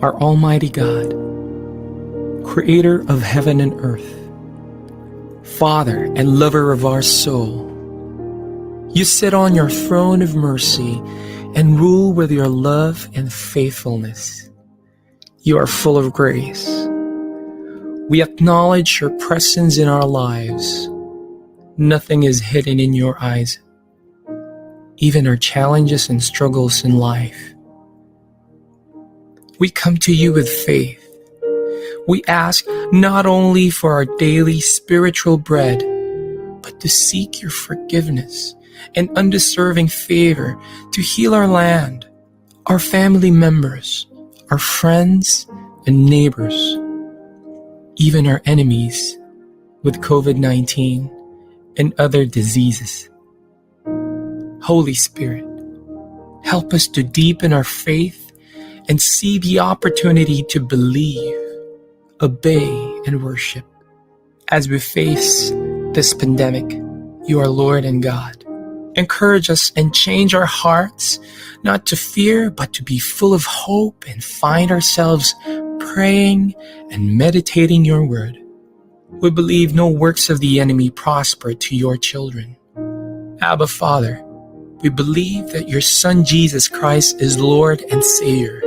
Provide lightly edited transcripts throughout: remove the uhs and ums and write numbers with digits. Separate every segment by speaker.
Speaker 1: our Almighty God, Creator of heaven and earth, Father and lover of our soul, you sit on your throne of mercy and rule with your love and faithfulness. You are full of grace. We acknowledge your presence in our lives. Nothing is hidden in your eyes, even our challenges and struggles in life. We come to you with faith. We ask not only for our daily spiritual bread, but to seek your forgiveness and undeserving favor to heal our land, our family members, our friends and neighbors, even our enemies with COVID-19 and other diseases. Holy Spirit, help us to deepen our faith and see the opportunity to believe, obey, and worship. As we face this pandemic, you are Lord and God. Encourage us and change our hearts, not to fear, but to be full of hope and find ourselves praying and meditating your word. We believe no works of the enemy prosper to your children. Abba, Father, we believe that your Son Jesus Christ is Lord and Savior.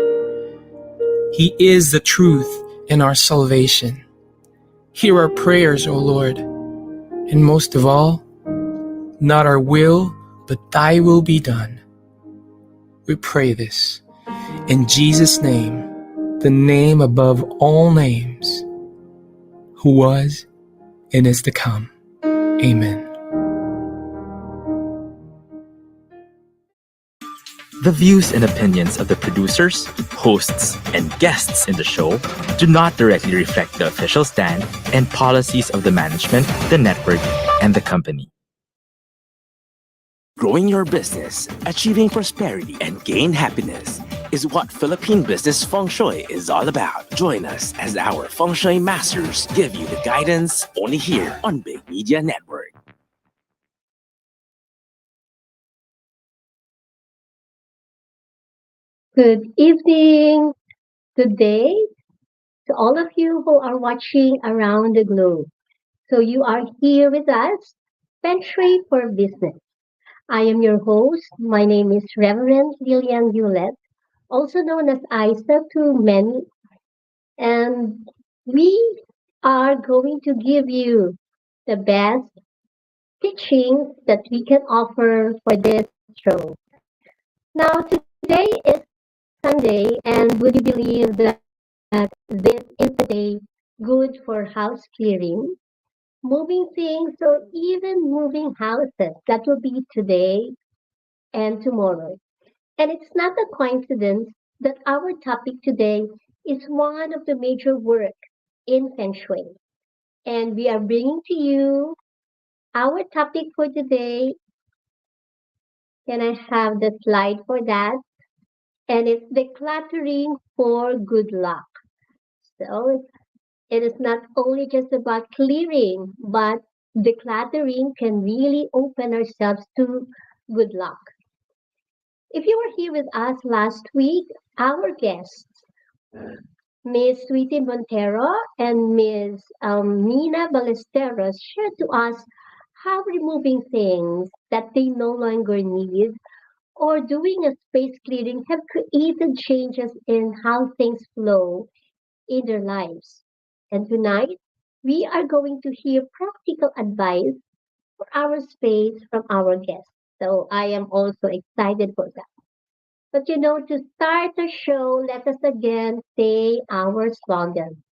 Speaker 1: He is the truth and our salvation. Hear our prayers, O Lord, and most of all, not our will, but thy will be done. We pray this in Jesus' name, the name above all names, who was and is to come. Amen.
Speaker 2: The views and opinions of the producers, hosts, and guests in the show do not directly reflect the official stand and policies of the management, the network, and the company.
Speaker 3: Growing your business, achieving prosperity, and gain happiness is what Philippine Business Feng Shui is all about. Join us as our Feng Shui masters give you the guidance only here on Big Media Network.
Speaker 4: Good evening, good day to all of you who are watching around the globe. So you are here with us, Feng Shui for Business. I am your host. My name is Reverend Lilian Hewlett, also known as Isa to many. And we are going to give you the best teachings that we can offer for this show. Now, today is Sunday, and would you believe that this is the day good for house clearing, moving things, or even moving houses? That will be today and tomorrow. And it's not a coincidence that our topic today is one of the major work in Feng Shui. And we are bringing to you our topic for today. Can I have the slide for that? And it's decluttering for good luck. So it is not only just about clearing, but decluttering can really open ourselves to good luck. If you were here with us last week, our guests, Miss Sweetie Montero and Miss Nina Ballesteros, shared to us how removing things that they no longer need or doing a space clearing have created changes in how things flow in their lives. And tonight, we are going to hear practical advice for our space from our guests. So I am also excited for that. But to start the show, let us again say our slogan.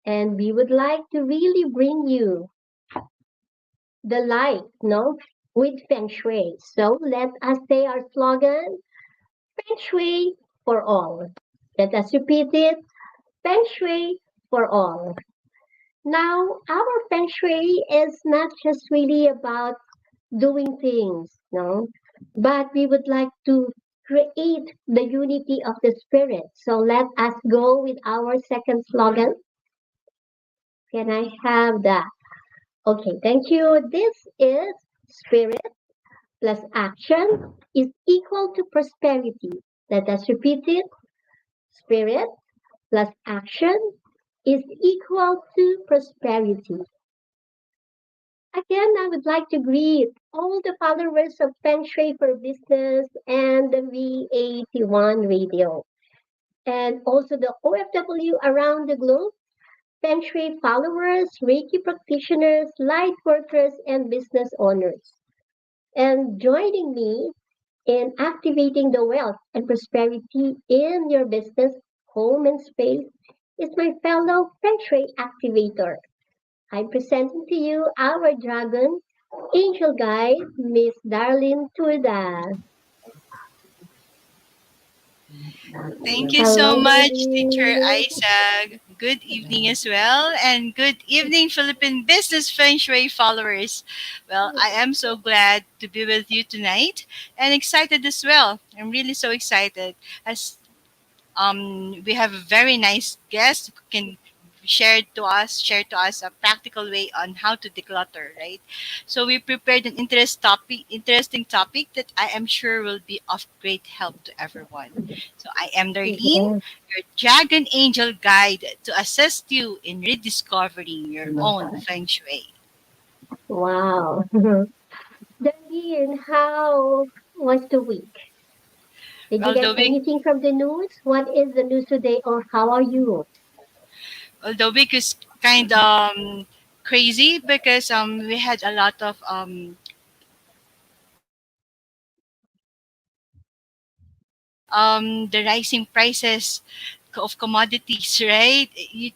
Speaker 4: And we would like to really bring you the light, with Feng Shui. So let us say our slogan, Feng Shui for all. Let us repeat it, Feng Shui for all. Now, our Feng Shui is not just really about doing things, but we would like to create the unity of the spirit. So let us go with our second slogan. Can I have that? Okay, thank you. This is spirit plus action is equal to prosperity. Let us repeat it. spirit plus action is equal to prosperity. Again, I would like to greet all the followers of Feng Shui for Business and the V81 radio, and also the OFW around the globe, Feng Shui followers, Reiki practitioners, light workers, and business owners. And joining me in activating the wealth and prosperity in your business, home, and space is my fellow Feng Shui activator. I'm presenting to you our dragon angel guide, Miss Darleen Turda.
Speaker 5: Thank you so
Speaker 4: Hello,
Speaker 5: much, Teacher
Speaker 4: Darleen.
Speaker 5: Isa. Good evening as well, and good evening, Philippine Business Feng Shui followers. Well, I am so glad to be with you tonight and excited as well. I'm really so excited as we have a very nice guest who can share to us a practical way on how to declutter, right? So we prepared an interesting topic that I am sure will be of great help to everyone. So I am Darlene,
Speaker 4: Yes,
Speaker 5: your dragon angel guide to assist you in rediscovering your own feng shui.
Speaker 4: wow. Darleen, how was the week? Did you
Speaker 5: Well,
Speaker 4: get
Speaker 5: the week
Speaker 4: anything from the news? What is the news today, or how are you?
Speaker 5: well, the week is kind crazy because we had a lot of the rising prices of commodities, right? It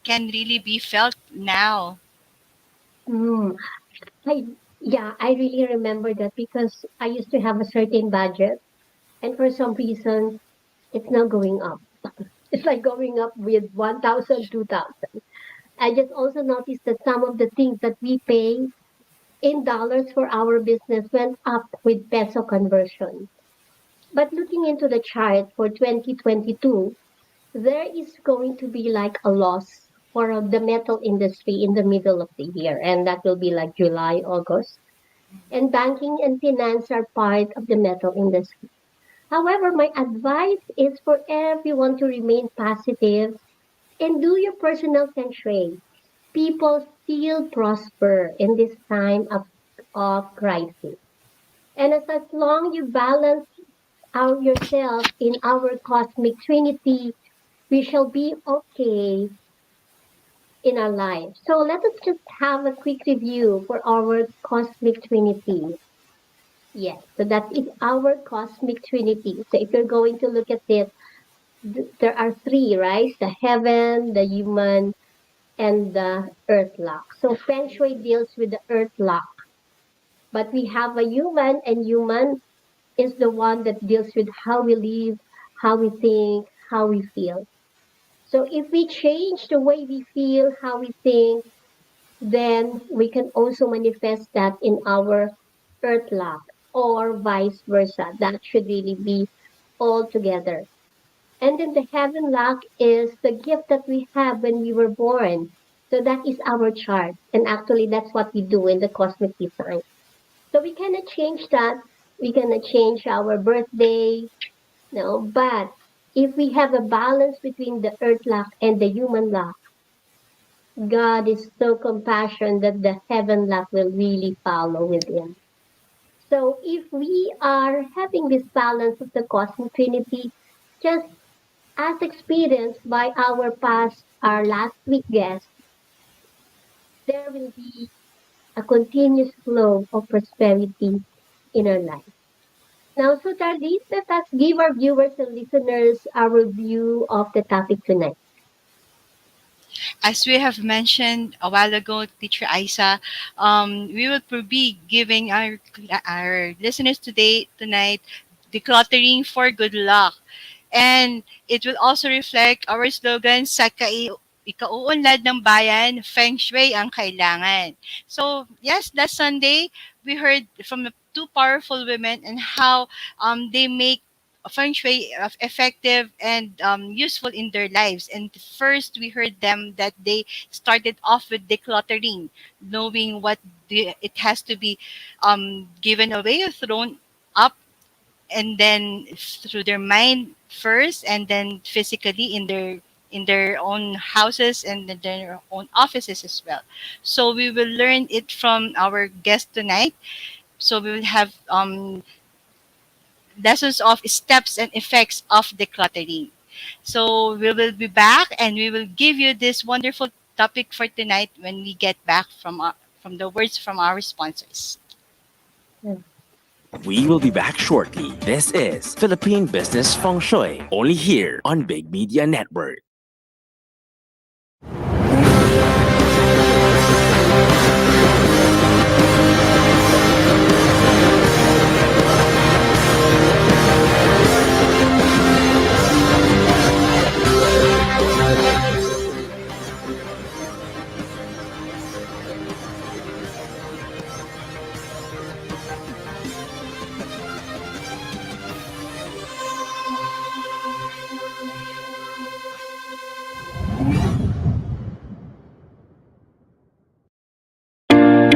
Speaker 5: can really be felt now.
Speaker 4: Hmm. I, yeah, I really remember that because I used to have a certain budget, and for some reason, it's now going up. It's like going up with 1,000, 2,000. I just also noticed that some of the things that we pay in dollars for our business went up with peso conversion. But looking into the chart for 2022, there is going to be like a loss for the metal industry in the middle of the year, and that will be like July, August. And banking and finance are part of the metal industry. However, my advice is for everyone to remain positive and do your personal feng shui. People still prosper in this time of crisis. And as long you balance out yourself in our cosmic trinity, we shall be okay in our life. So let us just have a quick review for our cosmic trinity. Yes, so that is our cosmic trinity. So if you're going to look at it, there are three, right? The heaven, the human, and the earth lock. So Feng Shui deals with the earth lock, but we have a human, and human is the one that deals with how we live, how we think, how we feel. So if we change the way we feel, how we think, then we can also manifest that in our earth lock or vice versa. That should really be all together. And then the heaven lock is the gift that we have when we were born. So that is our chart. And actually, that's what we do in the cosmic design. So we cannot change that. We cannot change our birthday. No, but if we have a balance between the earth lock and the human lock, God is so compassionate that the heaven lock will really follow within. So if we are having this balance of the cosmic trinity, just as experienced by our last week guest, there will be a continuous flow of prosperity in our life. Now, so Darlene, let us give our viewers and listeners our view of the topic tonight.
Speaker 5: As we have mentioned a while ago, Teacher Isa, we will be giving our listeners tonight decluttering for good luck. And it will also reflect our slogan sa ikauunlad ng bayan, Feng Shui ang kailangan. So, yes, last Sunday, we heard from the two powerful women and how they make Feng Shui effective and useful in their lives. And first, we heard them that they started off with decluttering, knowing it has to be given away or thrown up, and then through their mind first, and then physically in their own houses and in their own offices as well. So we will learn it from our guest tonight. So we will have lessons of steps and effects of decluttering. So we will be back and we will give you this wonderful topic for tonight when we get back from the words from our sponsors.
Speaker 3: We will be back shortly. This is Philippine Business Feng Shui, only here on Big Media Network.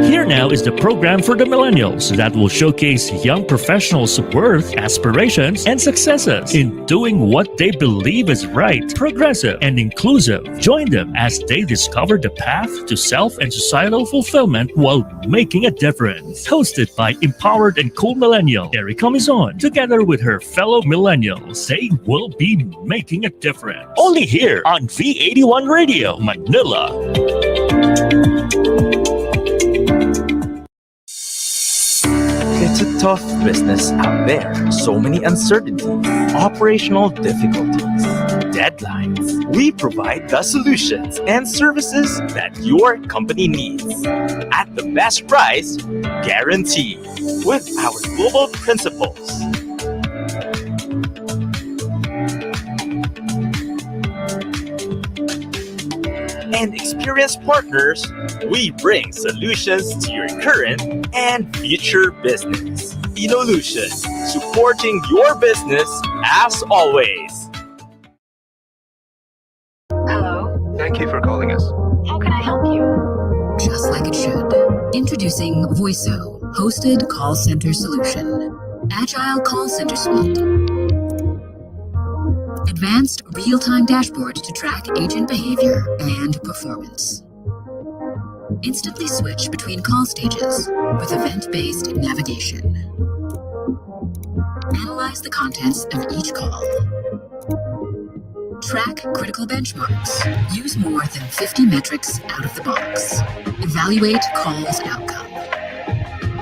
Speaker 6: Here now is the program for the millennials that will showcase young professionals' worth, aspirations, and successes in doing what they believe is right, progressive, and inclusive. Join them as they discover the path to self and societal fulfillment while making a difference. Hosted by empowered and cool millennial Erica Mizon, together with her fellow millennials, they will be making a difference. Only here on V81 Radio, Manila.
Speaker 2: It's a tough business out there. So many uncertainties, operational difficulties, deadlines. We provide the solutions and services that your company needs at the best price, guaranteed, with our global principles. And experienced partners, we bring solutions to your current and future business. Inolution, supporting your business as always.
Speaker 7: Hello,
Speaker 1: Thank you for calling us.
Speaker 7: how can I help you?
Speaker 8: Just like it should. Introducing Voiso, hosted call center solution. Agile call center suite. Advanced real-time dashboard to track agent behavior and performance. Instantly switch between call stages with event-based navigation. Analyze the contents of each call. Track critical benchmarks. Use more than 50 metrics out of the box. Evaluate calls outcome.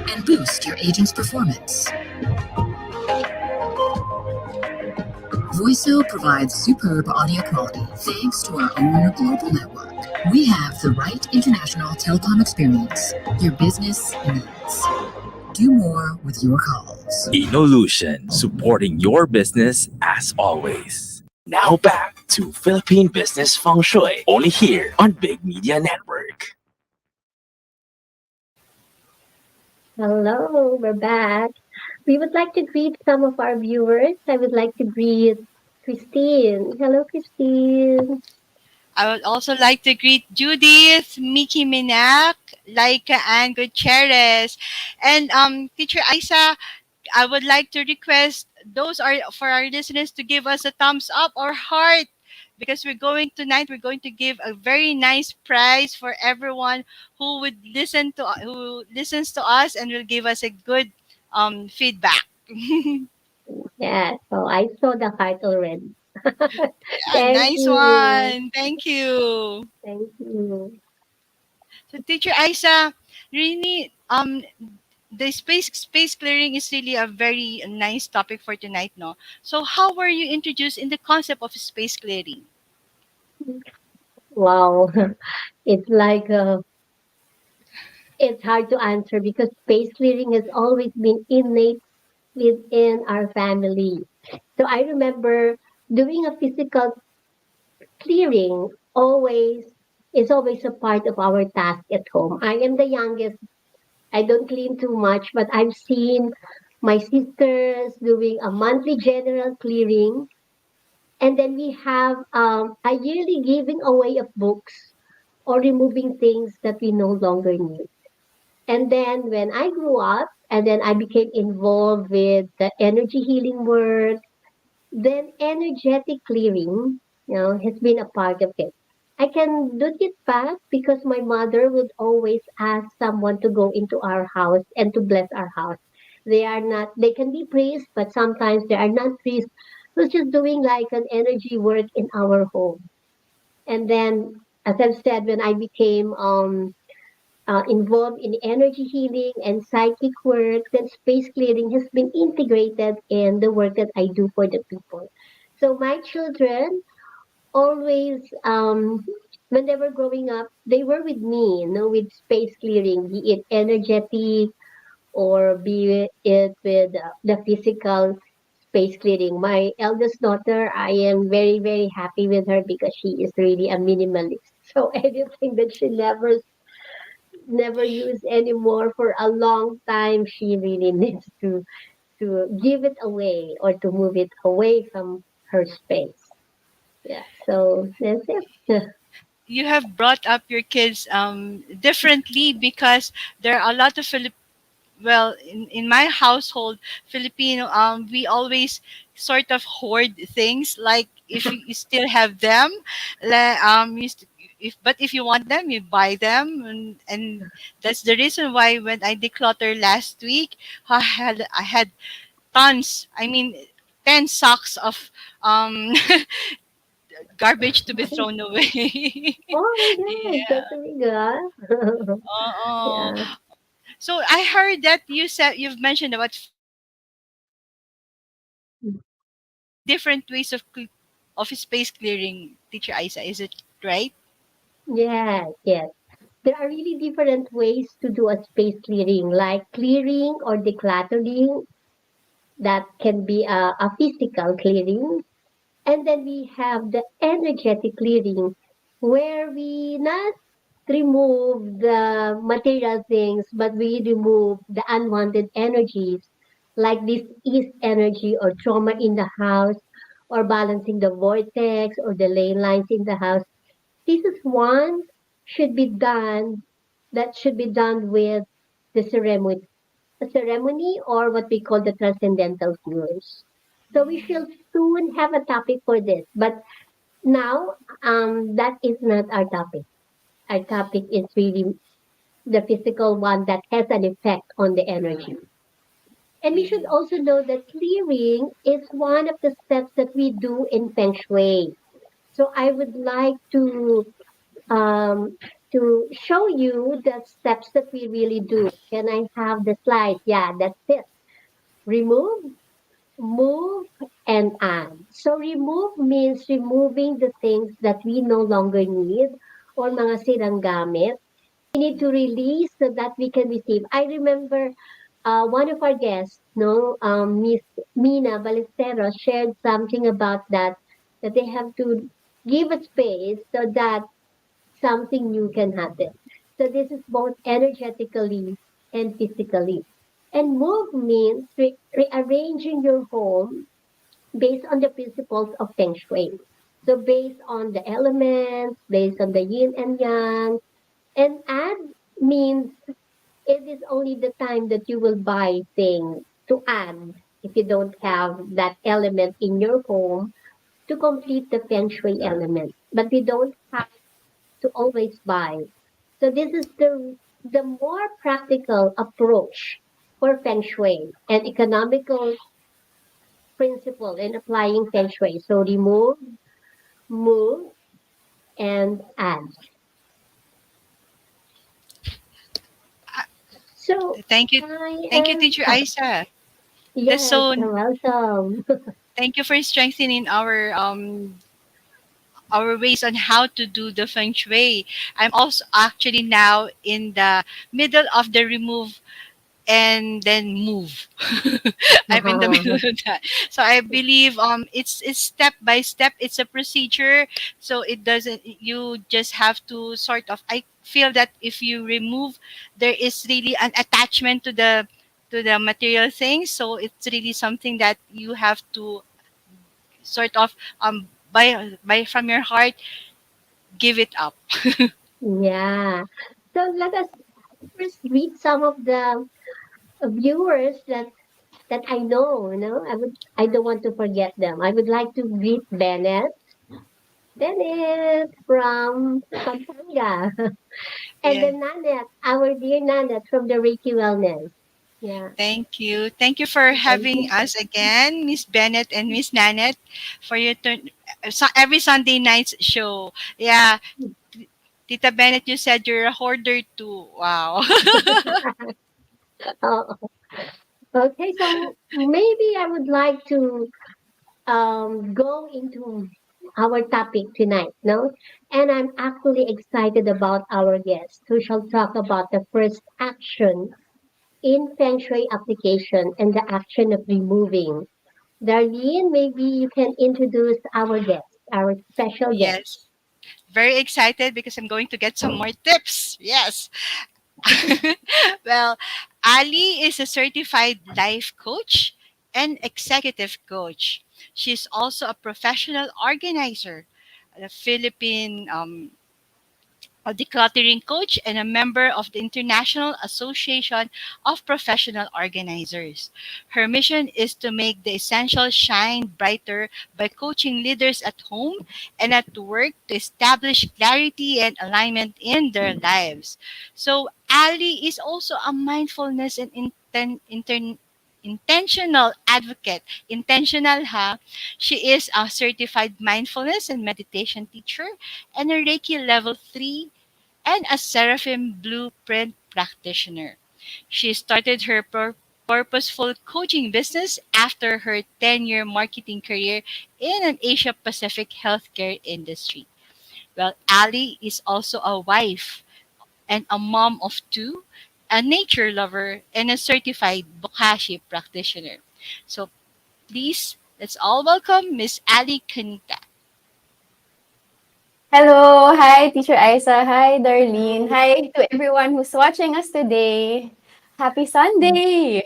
Speaker 8: And boost your agent's performance. Voiso provides superb audio quality thanks to our own global network. We have the right international telecom experience your business needs. Do more with your calls.
Speaker 3: Inolution, supporting your business as always. Now back to Philippine Business Feng Shui, only here on Big Media Network.
Speaker 4: Hello, we're back. We would like to greet some of our viewers. I would like to greet Christine. Hello, Christine.
Speaker 5: I would also like to greet Judith, Mickey Minak, Laika, and Gutierrez. And Teacher Isa, I would like to request those are for our listeners to give us a thumbs up or heart because we're going to give a very nice prize for everyone who listens to us and will give us a good feedback.
Speaker 4: Yeah, so I saw the heart already.
Speaker 5: Yeah,
Speaker 4: Thank
Speaker 5: nice
Speaker 4: you.
Speaker 5: one. Thank you.
Speaker 4: Thank you.
Speaker 5: So Teacher Isa, really the space clearing is really a very nice topic for tonight, no? So how were you introduced in the concept of space clearing?
Speaker 4: Wow. It's like it's hard to answer because space clearing has always been innate within our family. So I remember doing a physical clearing always is always a part of our task at home. I am the youngest. I don't clean too much, but I've seen my sisters doing a monthly general clearing. And then we have a yearly giving away of books or removing things that we no longer need. And then when I grew up and then I became involved with the energy healing work, Then energetic clearing, has been a part of it. I can do it back because my mother would always ask someone to go into our house and to bless our house. They can be priests, but sometimes they are not priests who's just doing like an energy work in our home. And then, as I've said, when I became involved in energy healing and psychic work, then space clearing has been integrated in the work that I do for the people. So my children always, when they were growing up, they were with me, with space clearing, be it energetic or be it with the physical space clearing. My eldest daughter, I am very, very happy with her because she is really a minimalist. So anything that she never used anymore for a long time, she really needs to give it away or to move it away from her space. Yeah, so that's it.
Speaker 5: You have brought up your kids differently, because there are a lot of well, in my household, Filipino, we always sort of hoard things. Like if you still have them, if you want them, you buy them, and that's the reason why when I declutter last week, I had tons. I mean, 10 sacks of um garbage to be thrown away.
Speaker 4: Oh my God,
Speaker 5: Yeah.
Speaker 4: that's really good.
Speaker 5: Oh.
Speaker 4: Yeah.
Speaker 5: So I heard that you've mentioned about 50 different ways of space clearing, Teacher Isa. Is it right?
Speaker 4: Yes, yes. There are really different ways to do a space clearing, like clearing or decluttering. That can be a physical clearing. And then we have the energetic clearing, where we not remove the material things, but we remove the unwanted energies, like this east energy or trauma in the house, or balancing the vortex or the ley lines in the house. This is one should be done that should be done with the ceremony or what we call the transcendental cures. So we shall soon have a topic for this, but now that is not our topic. Our topic is really the physical one that has an effect on the energy. And we should also know that clearing is one of the steps that we do in Feng Shui. So I would like um, to show you the steps that we really do. Can I have the slide? Yeah, that's it. Remove, move, and add. So remove means removing the things that we no longer need or mga sirang gamit. We need to release so that we can receive. I remember one of our guests, no, Miss Mina Balesteros, shared something about that they have to give a space so that something new can happen. So this is both energetically and physically. And move means rearranging your home based on the principles of Feng Shui. So based on the elements, based on the yin and yang, and add means it is only the time that you will buy things to add if you don't have that element in your home to complete the Feng Shui element. But we don't have to always buy. So this is the more practical approach for Feng Shui and economical principle in applying Feng Shui. So remove, move, and add. So
Speaker 5: Thank you.
Speaker 4: I
Speaker 5: Thank you,
Speaker 4: am,
Speaker 5: Teacher Isa. That's
Speaker 4: yes,
Speaker 5: so.
Speaker 4: you're welcome.
Speaker 5: Thank you for strengthening our ways on how to do the feng shui. I'm also actually now in the middle of the remove and then move. I'm in the middle of that. So I believe it's step by step. It's a procedure. So it doesn't, you just have to sort of, I feel that if you remove, there is really an attachment to the material things. So it's really something that you have to sort of by from your heart give it up.
Speaker 4: Yeah. So let us first read some of the viewers that that I know, I don't want to forget them. I would like to greet Bennett. Bennett from Pampanga. And
Speaker 5: Yeah.
Speaker 4: then Nanette, our dear Nanette from the Reiki Wellness. Yeah.
Speaker 5: Thank you. Thank you for
Speaker 4: Thank
Speaker 5: having
Speaker 4: you.
Speaker 5: us again, Miss Bennett and Miss Nanette, for your turn every Sunday night's show. Yeah, Tita Bennett, you said you're a hoarder too. Wow.
Speaker 4: Oh, okay, so maybe I would like to go into our topic tonight, no? And I'm actually excited about our guest who shall talk about the first action in Feng Shui application and the action of removing. Darlene, maybe you can introduce our guest, our special guest.
Speaker 5: Yes. Very excited because I'm going to get some more tips. Yes. Well, Ali is a certified life coach and executive coach. She's also a professional organizer, a Philippine a decluttering coach, and a member of the International Association of Professional Organizers. Her mission is to make the essentials shine brighter by coaching leaders at home and at work to establish clarity and alignment in their lives. So, Ali is also a mindfulness and intentional advocate. Intentional, ha? She is a certified mindfulness and meditation teacher and a Reiki level 3 and a Seraphim Blueprint practitioner. She started her purposeful coaching business after her 10-year marketing career in an Asia Pacific healthcare industry. Well, Ali is also a wife and a mom of two, a nature lover, and a certified Bokashi practitioner. So please, let's all welcome Miss Ali Cañita.
Speaker 9: Hello, hi Teacher Isa, hi Darlene, hi to everyone who's watching us today. Happy Sunday!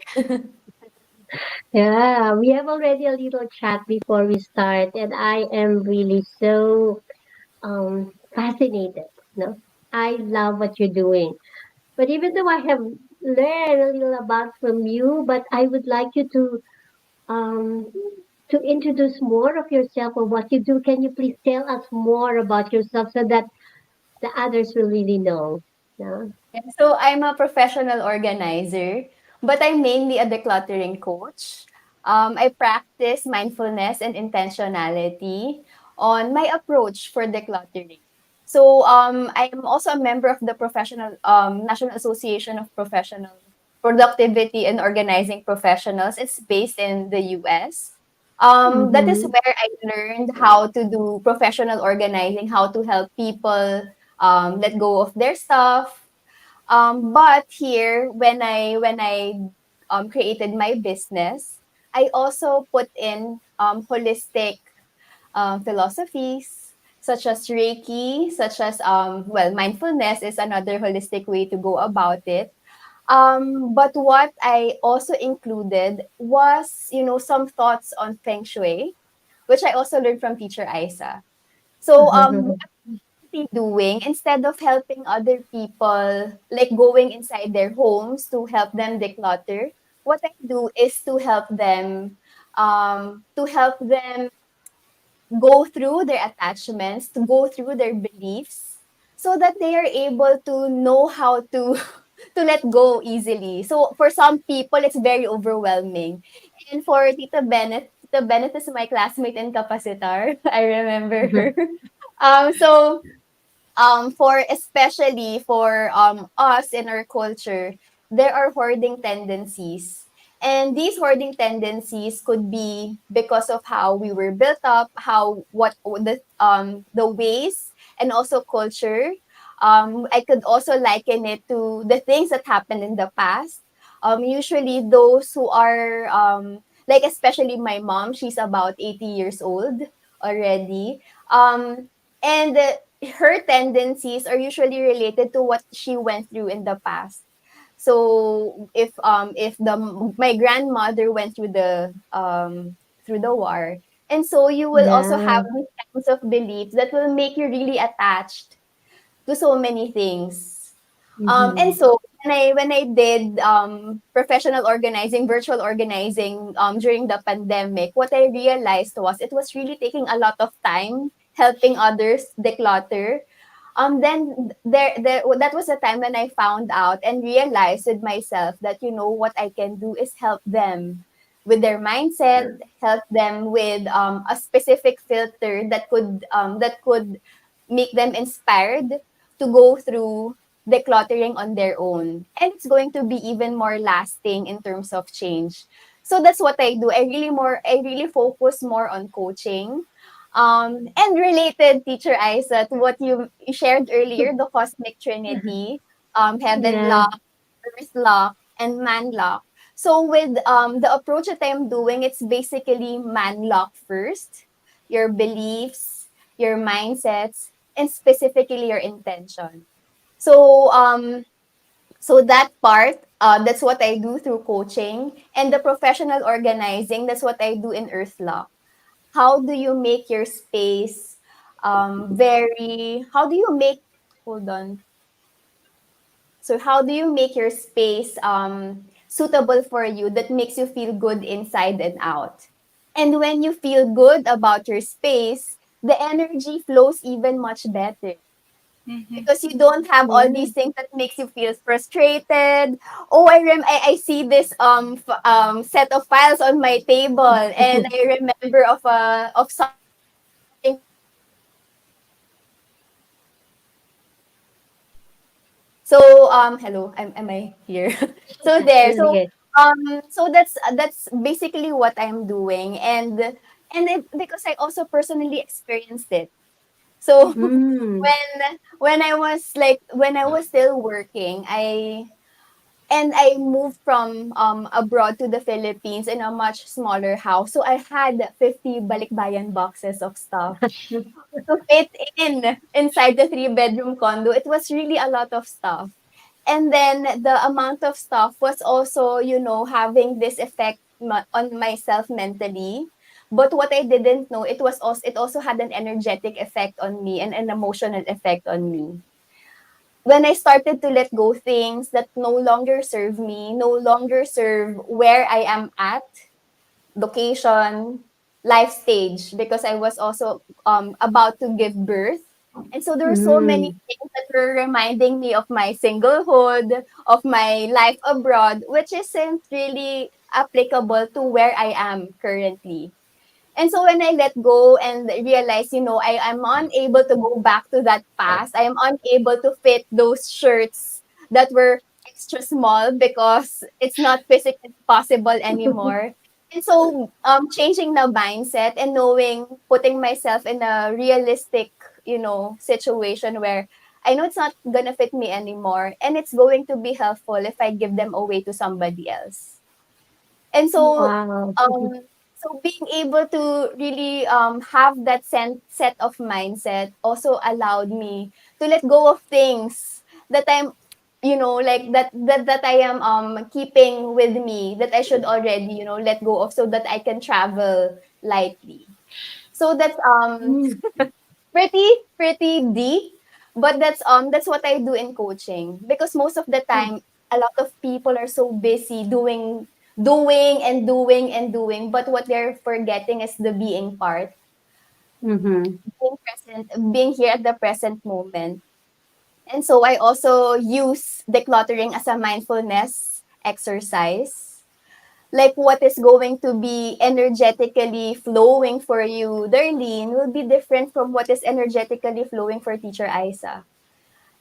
Speaker 4: Yeah, we have already a little chat before we start, and I am really so fascinated. No, I love what you're doing. But even though I have learned a little about from you, but I would like you um to introduce more of yourself or what you do. Can you please tell us more about yourself so that the others will really know? Yeah.
Speaker 9: And so I'm a professional organizer, but I'm mainly a decluttering coach. I practice mindfulness and intentionality on my approach for decluttering. So I am also a member of the professional National Association of Professional Productivity and Organizing Professionals. It's based in the US. That is
Speaker 4: Mm-hmm.
Speaker 9: where I learned how to do professional organizing, how to help people let go of their stuff. But here, when I created my business, I also put in holistic philosophies such as Reiki, such as mindfulness is another holistic way to go about it. But what I also included was, some thoughts on Feng Shui, which I also learned from Teacher Isa. So doing instead of helping other people, like going inside their homes to help them declutter, what I do is to help them go through their attachments, to go through their beliefs, so that they are able to know how to to let go easily. So for some people, it's very overwhelming. And for Tita Bennett is my classmate in Capacitar. I remember her. So for especially for us in our culture, there are hoarding tendencies. And these hoarding tendencies could be because of how we were built up, how what the ways and also culture. I could also liken it to the things that happened in the past. Usually those who are like especially my mom, she's about 80 years old already. And her tendencies are usually related to what she went through in the past. So if the my grandmother went through the war, and so you will also
Speaker 4: Yeah.
Speaker 9: have these kinds of beliefs that will make you really attached to so many things. And
Speaker 4: Mm-hmm.
Speaker 9: so when I did professional organizing, virtual organizing during the pandemic, what I realized was it was really taking a lot of time helping others declutter. Then there that was the time when I found out and realized with myself that what I can do is help them with their mindset, help them with a specific filter that could make them inspired to go through decluttering on their own. And it's going to be even more lasting in terms of change. So that's what I do. I really focus more on coaching. And related, Teacher Isa, to what you shared earlier, the cosmic trinity, heaven
Speaker 4: Yeah.
Speaker 9: lock, earth lock, and man lock. So with the approach that I'm doing, it's basically man lock first, your beliefs, your mindsets, and specifically your intention. So that part, that's what I do through coaching, and the professional organizing, that's what I do in Earth Lock. How do you make your space very how do you make hold on so how do you make your space suitable for you, that makes you feel good inside and out? And when you feel good about your space, the energy flows even much better,
Speaker 5: Mm-hmm.
Speaker 9: because you don't have all
Speaker 4: Yeah.
Speaker 9: these things that makes you feel frustrated. Oh, I see this set of files on my table, and I remember of something that I need to declutter. So hello, am I here? So there.
Speaker 4: Yes, yes.
Speaker 9: So that's basically what I'm doing, because I also personally experienced it. So
Speaker 4: Mm.
Speaker 9: when I was still working, I moved from abroad to the Philippines in a much smaller house. So I had 50 balikbayan boxes of stuff to fit inside the three-bedroom condo. It was really a lot of stuff. And then the amount of stuff was also, having this effect on myself mentally. But what I didn't know, it also had an energetic effect on me and an emotional effect on me. When I started to let go things that no longer serve me, no longer serve where I am at, location, life stage, because I was also about to give birth. And so there were so many
Speaker 4: Mm.
Speaker 9: things that were reminding me of my singlehood, of my life abroad, which isn't really applicable to where I am currently. And so when I let go and realize, I am unable to go back to that past. I am unable to fit those shirts that were extra small because it's not physically possible anymore. And so changing the mindset and putting myself in a realistic, situation where I know it's not gonna fit me anymore, and it's going to be helpful if I give them away to somebody else. And
Speaker 4: Wow.
Speaker 9: being able to really have that set of mindset also allowed me to let go of things that I'm like that I am keeping with me, that I should already let go of, so that I can travel lightly. So that's
Speaker 4: Mm.
Speaker 9: pretty deep, but that's what I do in coaching, because most of the time a lot of people are so busy doing and doing and doing, but what they're forgetting is the being part,
Speaker 4: Mm-hmm.
Speaker 9: being present, being here at the present moment. And so I also use decluttering as a mindfulness exercise. Like, what is going to be energetically flowing for you, Darlene, will be different from what is energetically flowing for Teacher Isa.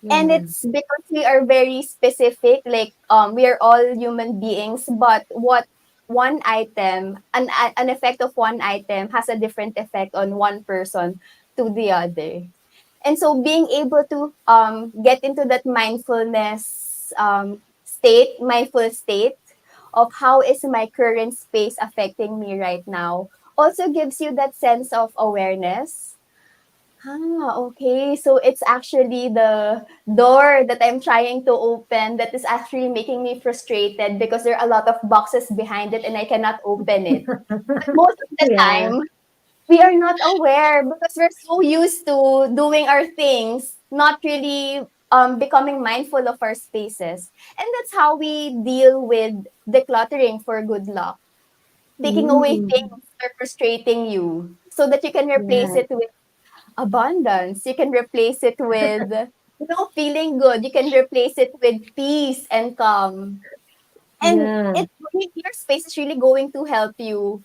Speaker 9: And
Speaker 4: Yeah.
Speaker 9: it's because we are very specific, like we are all human beings, but what one item, an effect of one item has a different effect on one person to the other. And so being able to get into that mindful state of how is my current space affecting me right now, also gives you that sense of awareness. Okay. So it's actually the door that I'm trying to open that is actually making me frustrated, because there are a lot of boxes behind it and I cannot open it. But most of the
Speaker 4: Yeah.
Speaker 9: time, we are not aware because we're so used to doing our things, not really becoming mindful of our spaces. And that's how we deal with decluttering for good luck. Taking away
Speaker 4: Mm,
Speaker 9: things that are frustrating you so that you can replace
Speaker 4: yes,
Speaker 9: it with abundance. You can replace it with feeling good. You can replace it with peace and calm. And
Speaker 4: yeah,
Speaker 9: your space is really going to help you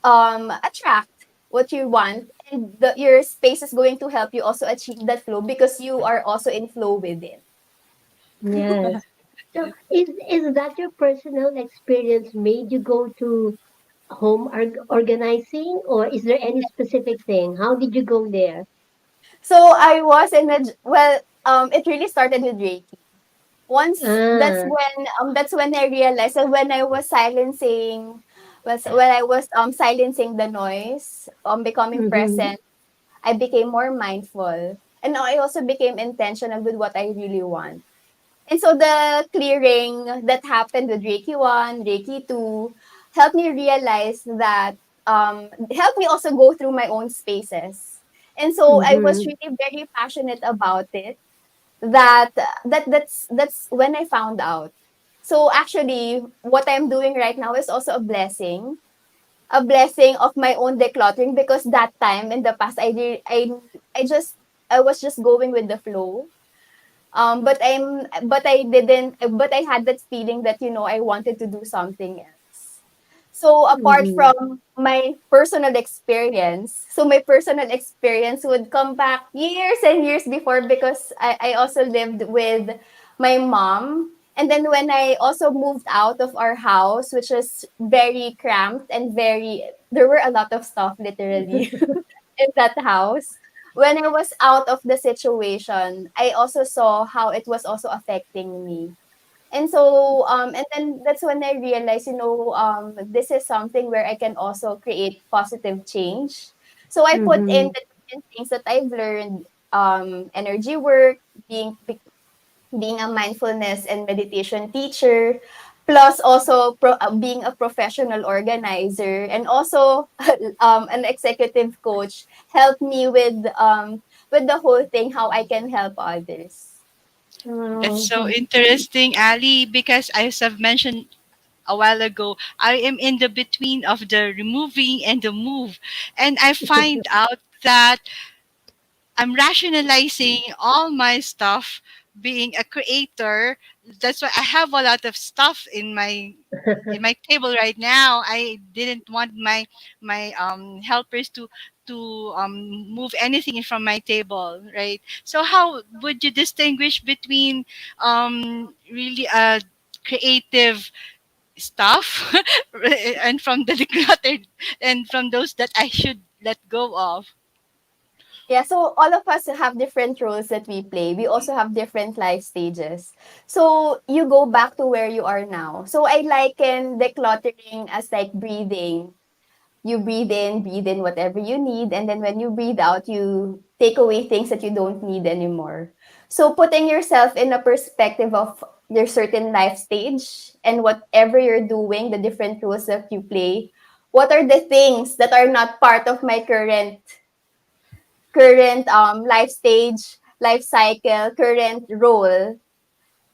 Speaker 9: attract what you want, and your space is going to help you also achieve that flow because you are also in flow with it.
Speaker 4: yes. So is that your personal experience made you go to home organizing, or is there any specific thing? How did you go there?
Speaker 9: So I was in a well, it really started with Reiki. Once
Speaker 4: Ah,
Speaker 9: that's when I realized that when I was silencing the noise, becoming
Speaker 4: mm-hmm,
Speaker 9: present, I became more mindful. And I also became intentional with what I really want. And so the clearing that happened with Reiki 1, Reiki 2 helped me realize that helped me also go through my own spaces. And so I was
Speaker 4: mm-hmm,
Speaker 9: really very passionate about it, that that's when I found out. So actually what I'm doing right now is also a blessing of my own decluttering, because that time in the past I just I was just going with the flow. But I didn't, but I had that feeling that, I wanted to do something else. So apart
Speaker 4: mm-hmm,
Speaker 9: from my personal experience would come back years and years before, because I also lived with my mom. And then when I also moved out of our house, which was very cramped and there were a lot of stuff literally in that house. When I was out of the situation, I also saw how it was also affecting me. And so, and then that's when I realized, this is something where I can also create positive change. So I put in
Speaker 4: mm-hmm.
Speaker 9: the different things that I've learned, energy work, being a mindfulness and meditation teacher, plus also being a professional organizer, and also an executive coach, helped me with the whole thing, how I can help others.
Speaker 5: That's
Speaker 4: Oh,
Speaker 5: so interesting, Ali, because as I've mentioned a while ago, I am in the between of the removing and the move. And I find out that I'm rationalizing all my stuff being a creator. That's why I have a lot of stuff in my table right now. I didn't want my helpers to move anything from my table, right? So how would you distinguish between really creative stuff and from the decluttered and from those that I should let go of?
Speaker 9: Yeah, so all of us have different roles that we play. We also have different life stages. So you go back to where you are now. So I liken decluttering as like breathing. You breathe in whatever you need, and then when you breathe out, you take away things that you don't need anymore. So putting yourself in a perspective of your certain life stage and whatever you're doing, the different roles that you play, what are the things that are not part of my current life stage, life cycle, current role,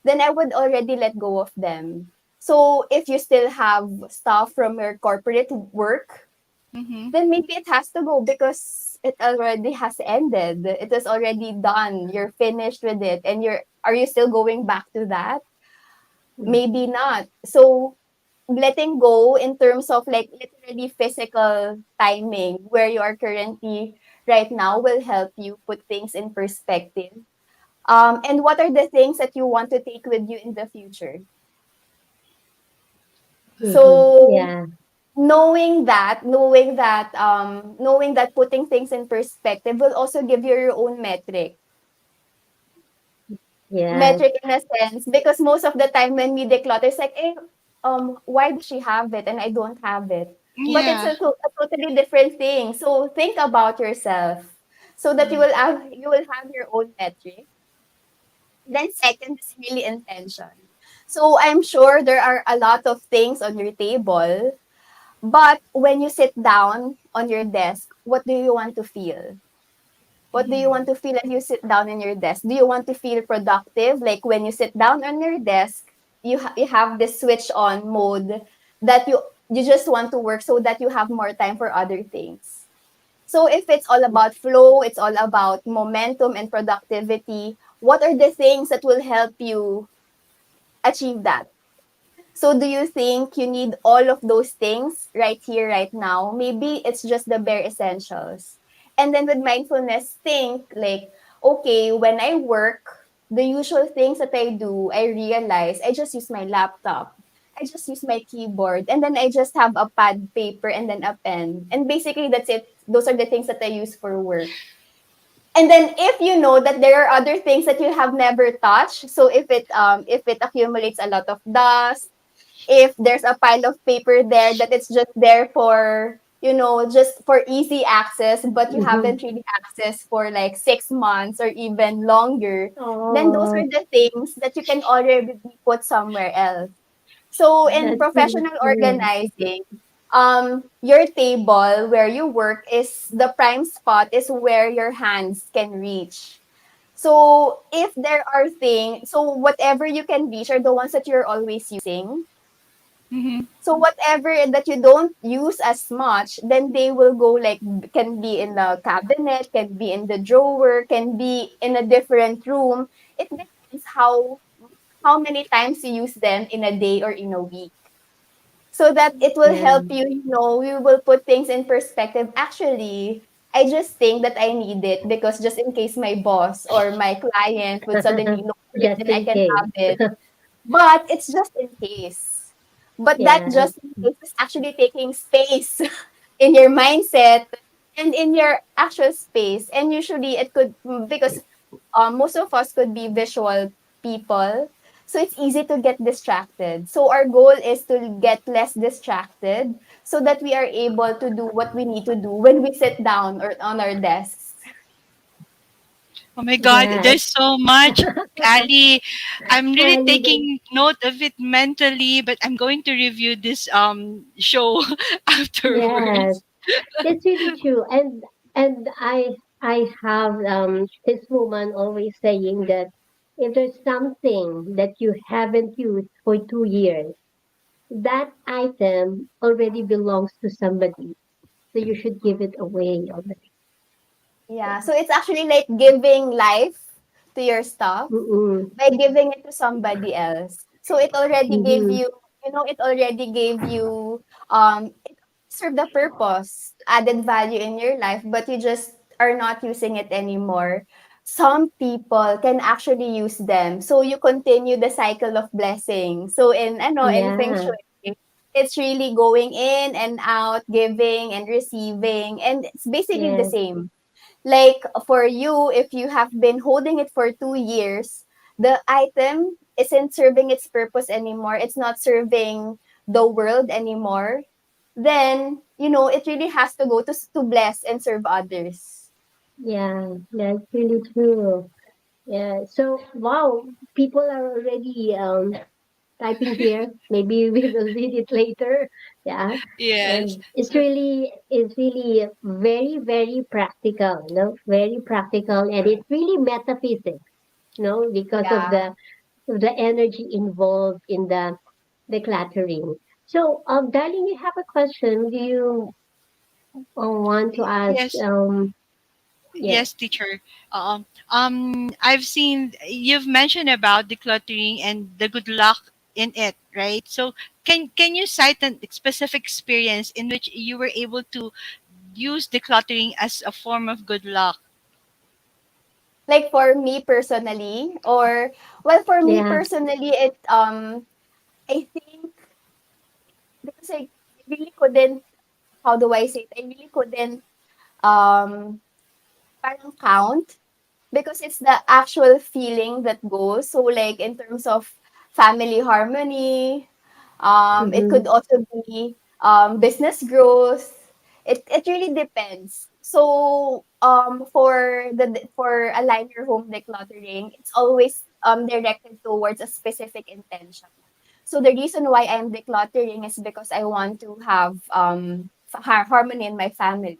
Speaker 9: then I would already let go of them. So if you still have stuff from your corporate work,
Speaker 5: Mm-hmm.
Speaker 9: then maybe it has to go because it already has ended. It is already done. You're finished with it. And are you still going back to that? Maybe not. So letting go in terms of like literally physical timing where you are currently right now will help you put things in perspective. And what are the things that you want to take with you in the future?
Speaker 4: mm-hmm.
Speaker 9: So
Speaker 4: Yeah,
Speaker 9: knowing that putting things in perspective will also give you your own
Speaker 4: yes.
Speaker 9: metric in a sense, because most of the time when we declutter, it's like, why does she have it and I don't have it? But it's
Speaker 5: Yeah.
Speaker 9: a totally different thing. So think about yourself so that you will have your own metric. Then second is really intention. So I'm sure there are a lot of things on your table, but when you sit down on your desk, what do you want to feel? What do you want to feel as you sit down in your desk? Do you want to feel productive? Like when you sit down on your desk, you have this switch on mode that you just want to work so that you have more time for other things. So if it's all about flow, it's all about momentum and productivity, what are the things that will help you achieve that? So do you think you need all of those things right here, right now? Maybe it's just the bare essentials. And then with mindfulness, think like, okay, when I work, the usual things that I do, I realize I just use my laptop. I just use my keyboard and then I just have a pad, paper, and then a pen. And basically that's it. Those are the things that I use for work. And then if you know that there are other things that you have never touched, so if it accumulates a lot of dust, if there's a pile of paper there that it's just there for, just for easy access, but you
Speaker 4: Mm-hmm.
Speaker 9: haven't really accessed for like 6 months or even longer, then those
Speaker 4: Oh,
Speaker 9: are the things that you can already put somewhere else. So in
Speaker 4: that's really
Speaker 9: professional
Speaker 4: true.
Speaker 9: organizing, your table where you work is the prime spot is where your hands can reach. So if there are things, so whatever you can reach are the ones that you're always using.
Speaker 5: Mm-hmm.
Speaker 9: So whatever that you don't use as much, then they will go like can be in the cabinet, can be in the drawer, can be in a different room. It depends how many times you use them in a day or in a week. So that it will
Speaker 4: Yeah.
Speaker 9: help you, you will put things in perspective. Actually, I just think that I need it because just in case my boss or my client would suddenly look for it,
Speaker 4: Just
Speaker 9: then I
Speaker 4: in
Speaker 9: can
Speaker 4: case.
Speaker 9: have it. But it's just in case. But that
Speaker 4: Yeah.
Speaker 9: just in case is actually taking space in your mindset and in your actual space. And usually it could, because most of us could be visual people. So it's easy to get distracted. So our goal is to get less distracted so that we are able to do what we need to do when we sit down or on our desks.
Speaker 5: Oh my God,
Speaker 4: Yes.
Speaker 5: there's so much, Ali. I'm really
Speaker 4: Yeah, you did.
Speaker 5: taking note of it mentally, but I'm going to review this show
Speaker 4: Yes.
Speaker 5: afterwards.
Speaker 4: That's really true. And I have this woman always saying that if there's something that you haven't used for 2 years, that item already belongs to somebody. So you should give it away already.
Speaker 9: Yeah. So it's actually like giving life to your stuff
Speaker 4: Mm-mm.
Speaker 9: by giving it to somebody else. So it already gave
Speaker 4: Mm-hmm.
Speaker 9: you, it already gave you, it served the purpose, added value in your life, but you just are not using it anymore. Some people can actually use them. So you continue the cycle of blessing. So in Feng
Speaker 4: Yeah.
Speaker 9: Shui, it's really going in and out, giving and receiving, and it's basically the
Speaker 4: Yes.
Speaker 9: same. Like for you, if you have been holding it for 2 years, the item isn't serving its purpose anymore. It's not serving the world anymore. Then, it really has to go to bless and serve others.
Speaker 4: Yeah. That's really true. Yeah. So wow, people are already typing here. Maybe we will read it later. Yeah.
Speaker 5: Yes.
Speaker 4: And it's really very, very practical, very practical, and it's really metaphysics, because
Speaker 9: Yeah.
Speaker 4: of the energy involved in the decluttering. So, darling, you have a question. Do you want to ask?
Speaker 5: Yes.
Speaker 4: Yeah,
Speaker 5: Yes, teacher. I've seen you've mentioned about decluttering and the good luck in it, right? So, can you cite a specific experience in which you were able to use decluttering as a form of good luck?
Speaker 9: Like for me personally, or well, for me
Speaker 4: yeah,
Speaker 9: personally, I think because I really couldn't, how do I say it? I really couldn't um parang count because it's the actual feeling that goes. So like in terms of family harmony, it
Speaker 4: mm-hmm,
Speaker 9: could also be business growth. It really depends. So for align your home decluttering, it's always directed towards a specific intention. So the reason why I'm decluttering is because I want to have harmony in my family.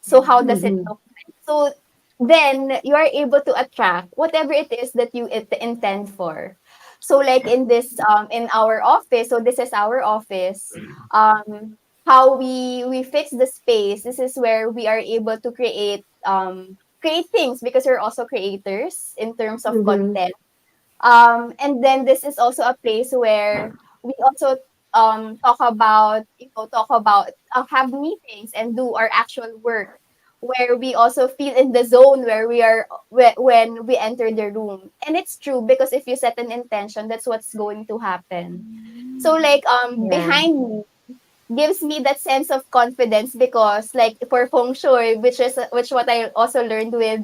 Speaker 9: So how does it
Speaker 4: mm-hmm,
Speaker 9: look like? So then you are able to attract whatever it is that you intend for. So like in this in our office, so this is our office. How we fix the space, this is where we are able to create things because we're also creators in terms of
Speaker 4: Mm-hmm.
Speaker 9: content. And then this is also a place where we also talk about, have meetings and do our actual work, where we also feel in the zone where we are when we enter the room. And it's true because if you set an intention, that's what's going to happen. So like
Speaker 4: Yeah.
Speaker 9: behind me gives me that sense of confidence because like for feng shui, which what I also learned with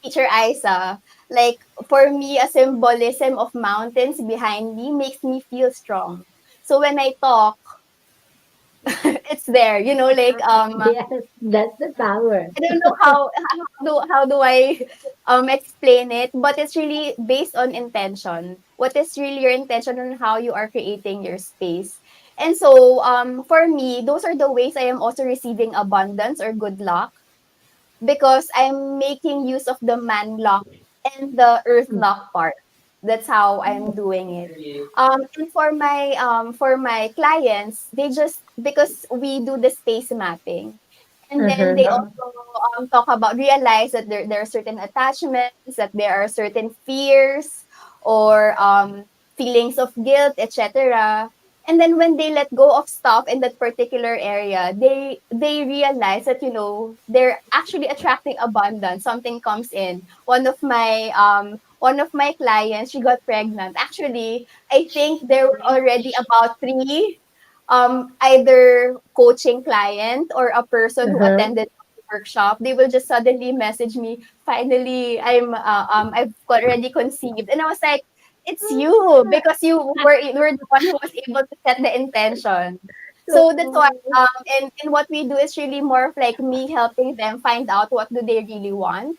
Speaker 9: teacher Isa, like for me, a symbolism of mountains behind me makes me feel strong. So when I talk, it's there, like
Speaker 4: Yes, that's the power.
Speaker 9: I don't know how do I explain it, but it's really based on intention. What is really your intention on how you are creating your space? And so for me, those are the ways I am also receiving abundance or good luck because I'm making use of the man lock and the earth lock part. That's how I'm doing it. And for my clients, they just because we do the space mapping, and then they
Speaker 4: Uh-huh.
Speaker 9: also talk about realize that there are certain attachments, that there are certain fears or feelings of guilt, etc. And then when they let go of stuff in that particular area, they realize that they're actually attracting abundance. Something comes in. One of my clients, she got pregnant. Actually, I think there were already about three either coaching client or a person who
Speaker 4: Uh-huh.
Speaker 9: attended the workshop. They will just suddenly message me, finally I've already conceived. And I was like, it's you because you were the one who was able to set the intention. So that's why
Speaker 4: So,
Speaker 9: and what we do is really more of like me helping them find out what do they really want,